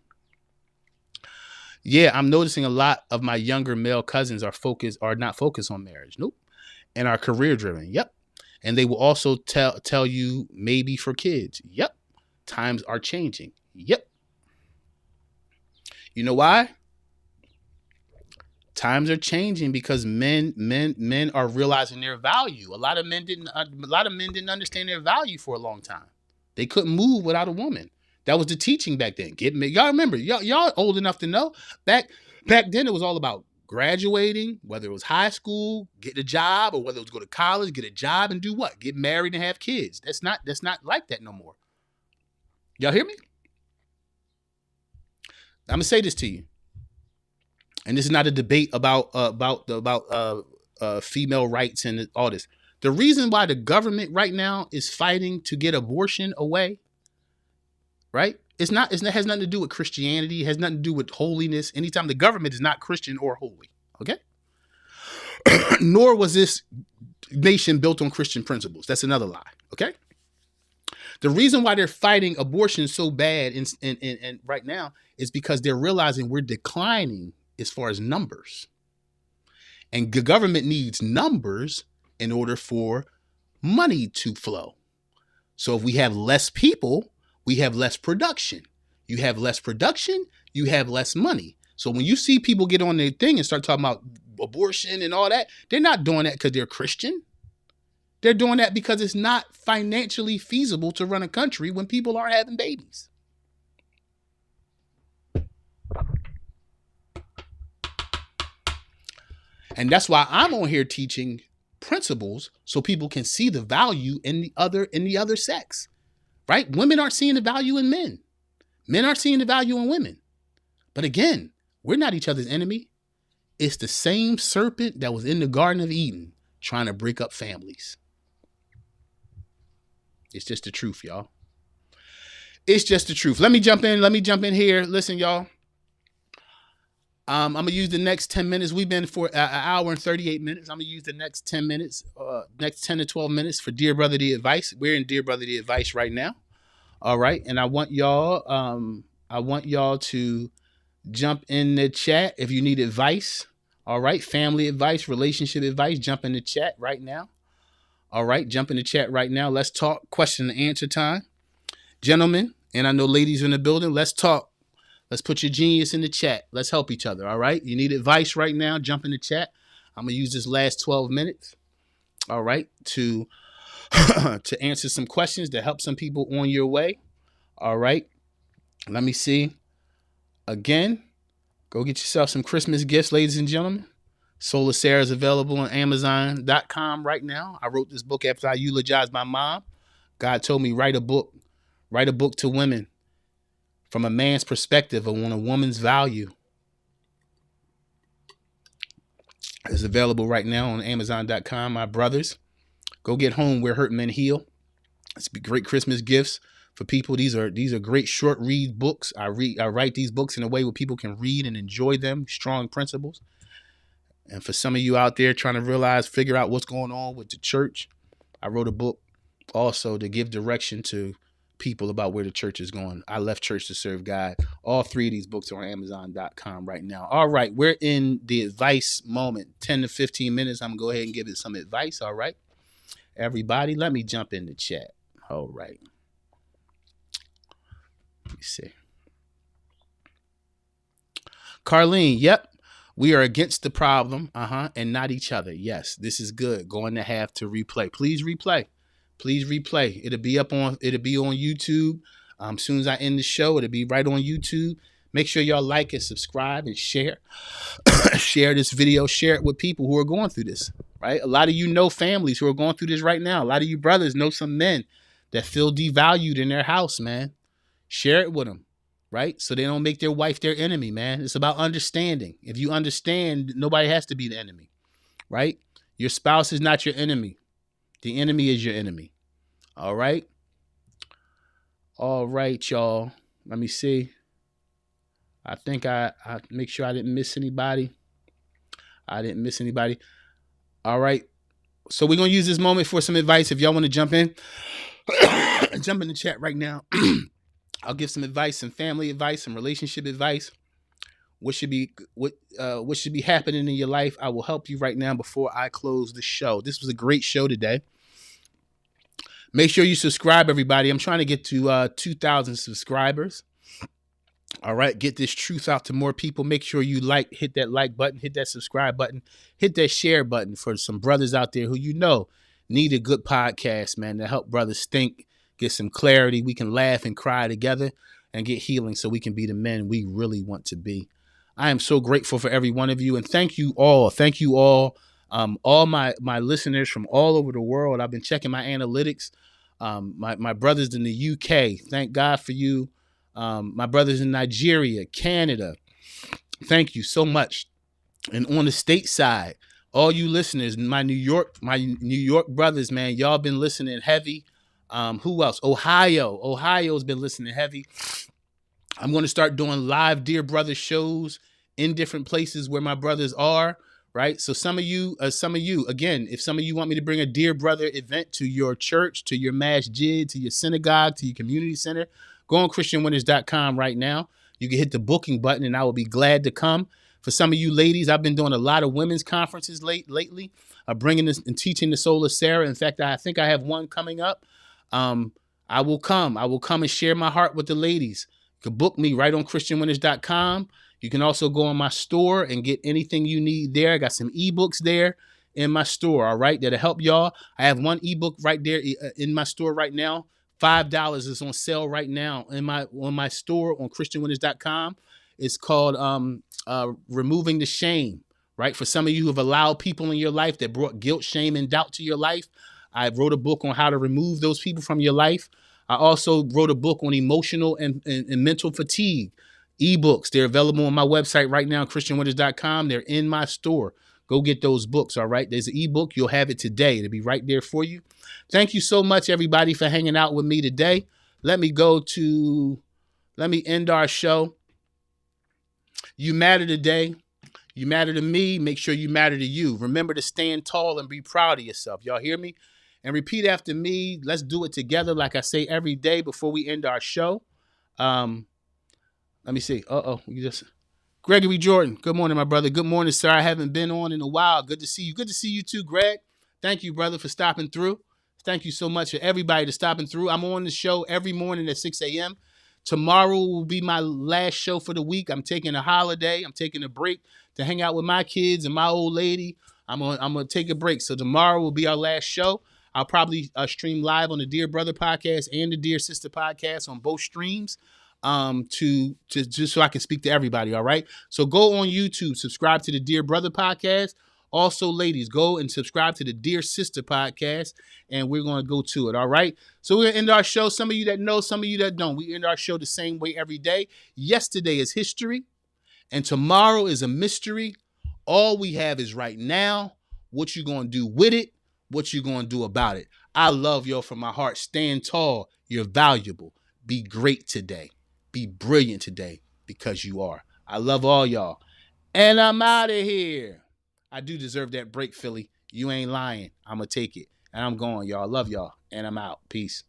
Yeah, I'm noticing a lot of my younger male cousins are not focused on marriage. Nope. And are career driven. Yep. And they will also tell you maybe for kids. Yep. Times are changing. Yep. You know why? Times are changing because men are realizing their value. A lot of men didn't understand their value for a long time. They couldn't move without a woman. That was the teaching back then. Y'all remember, y'all old enough to know back then it was all about graduating, whether it was high school, get a job, or whether it was go to college, get a job and do what? Get married and have kids. That's not like that no more. Y'all hear me? I'm gonna say this to you, and this is not a debate about female rights and all this. The reason why the government right now is fighting to get abortion away, right? It has nothing to do with Christianity. It has nothing to do with holiness. Anytime the government is not Christian or holy, okay? Nor was this nation built on Christian principles. That's another lie, okay? The reason why they're fighting abortion so bad and right now is because they're realizing we're declining as far as numbers. And the government needs numbers in order for money to flow. So if we have less people, we have less production. You have less production, you have less money. So when you see people get on their thing and start talking about abortion and all that, they're not doing that because they're Christian. They're doing that because it's not financially feasible to run a country when people aren't having babies. And that's why I'm on here teaching principles so people can see the value in the other sex. Right? Women aren't seeing the value in men. Men aren't seeing the value in women. But again, we're not each other's enemy. It's the same serpent that was in the Garden of Eden trying to break up families. It's just the truth, y'all. It's just the truth. Let me jump in here. Listen, y'all. I'm going to use the next 10 minutes. We've been for an hour and 38 minutes. I'm going to use the next 10 minutes, next 10 to 12 minutes for Dear Brother the Advice. We're in Dear Brother the Advice right now. All right. And I want y'all to jump in the chat if you need advice. All right. Family advice, relationship advice, jump in the chat right now. All right. Jump in the chat right now. Let's talk. Question and answer time. Gentlemen, and I know ladies in the building, let's talk. Let's put your genius in the chat. Let's help each other. All right. You need advice right now. Jump in the chat. I'm going to use this last 12 minutes. All right. To answer some questions to help some people on your way. All right. Let me see. Again, go get yourself some Christmas gifts, ladies and gentlemen. Soul of Sarah is available on Amazon.com right now. I wrote this book after I eulogized my mom. God told me write a book to women from a man's perspective on a woman's value. It's available right now on Amazon.com. My brothers, go get home where hurt men heal. It's great Christmas gifts for people. These are great short read books. I write these books in a way where people can read and enjoy them. Strong principles. And for some of you out there trying to figure out what's going on with the church, I wrote a book also to give direction to people about where the church is going. I left church to serve God. All three of these books are on Amazon.com right now. All right, we're in the advice moment. 10 to 15 minutes. I'm gonna go ahead and give it some advice. All right, everybody, let me jump in the chat. All right, let me see. Carlene, yep. We are against the problem, and not each other. Yes, this is good. Going to have to replay. Please replay. Please replay. It'll be on YouTube. As soon as I end the show, it'll be right on YouTube. Make sure y'all like and subscribe and share. Share this video. Share it with people who are going through this. Right? A lot of you know families who are going through this right now. A lot of you brothers know some men that feel devalued in their house, man. Share it with them. Right? So they don't make their wife their enemy, man. It's about understanding. If you understand, nobody has to be the enemy. Right? Your spouse is not your enemy. The enemy is your enemy. All right. All right, y'all. Let me see. I think I make sure I didn't miss anybody. I didn't miss anybody. All right. So we're going to use this moment for some advice. If y'all want to jump in, jump in the chat right now. I'll give some advice, some family advice, some relationship advice. What should be happening in your life? I will help you right now before I close the show. This was a great show today. Make sure you subscribe, everybody. I'm trying to get to 2,000 subscribers. All right, get this truth out to more people. Make sure you hit that like button, hit that subscribe button, hit that share button for some brothers out there who need a good podcast, man, to help brothers think, get some clarity. We can laugh and cry together and get healing so we can be the men we really want to be. I am so grateful for every one of you, and thank you all. Thank you all. All my listeners from all over the world. I've been checking my analytics. My brothers in the UK, thank God for you. My brothers in Nigeria, Canada, thank you so much. And on the state side, all you listeners, my New York brothers, man, y'all been listening heavy. Who else? Ohio's been listening heavy. I'm going to start doing live Dear Brother shows in different places where my brothers are. Right. So some of you, again, if some of you want me to bring a Dear Brother event to your church, to your masjid, to your synagogue, to your community center, go on christianwinners.com right now. You can hit the booking button and I will be glad to come. For some of you ladies, I've been doing a lot of women's conferences lately, bringing this and teaching the soul of Sarah. In fact, I think I have one coming up. I will come and share my heart with the ladies. You can book me right on christianwinners.com. You can also go on my store and get anything you need there. I got some ebooks there in my store, all right, that'll help y'all. I have one ebook right there in my store right now. $5 is on sale right now on my store on christianwinners.com. It's called Removing the Shame, right? For some of you who have allowed people in your life that brought guilt, shame, and doubt to your life, I wrote a book on how to remove those people from your life. I also wrote a book on emotional and mental fatigue. Ebooks, they're available on my website right now, christianwinners.com. They're in my store. Go get those books, all right? There's an ebook. You'll have it today. It'll be right there for you. Thank you so much, everybody, for hanging out with me today. Let me end our show. You matter today. You matter to me. Make sure you matter to you. Remember to stand tall and be proud of yourself. Y'all hear me? And repeat after me. Let's do it together, like I say every day before we end our show. Let me see. Gregory Jordan. Good morning, my brother. Good morning, sir. I haven't been on in a while. Good to see you. Good to see you too, Greg. Thank you, brother, for stopping through. Thank you so much for everybody to stopping through. I'm on the show every morning at 6 a.m. Tomorrow will be my last show for the week. I'm taking a holiday. I'm taking a break to hang out with my kids and my old lady. I'm gonna take a break. So tomorrow will be our last show. I'll probably stream live on the Dear Brother podcast and the Dear Sister podcast on both streams. To just so I can speak to everybody. All right. So go on YouTube, subscribe to the Dear Brother podcast. Also, ladies, go and subscribe to the Dear Sister podcast, and we're going to go to it. All right. So we're going to end our show. Some of you that know, some of you that don't. We end our show the same way every day. Yesterday is history, and tomorrow is a mystery. All we have is right now. What you going to do with it? What you going to do about it? I love y'all from my heart. Stand tall. You're valuable. Be great today. Be brilliant today because you are. I love all y'all. And I'm out of here. I do deserve that break, Philly. You ain't lying. I'm going to take it. And I'm going, y'all. Love y'all. And I'm out. Peace.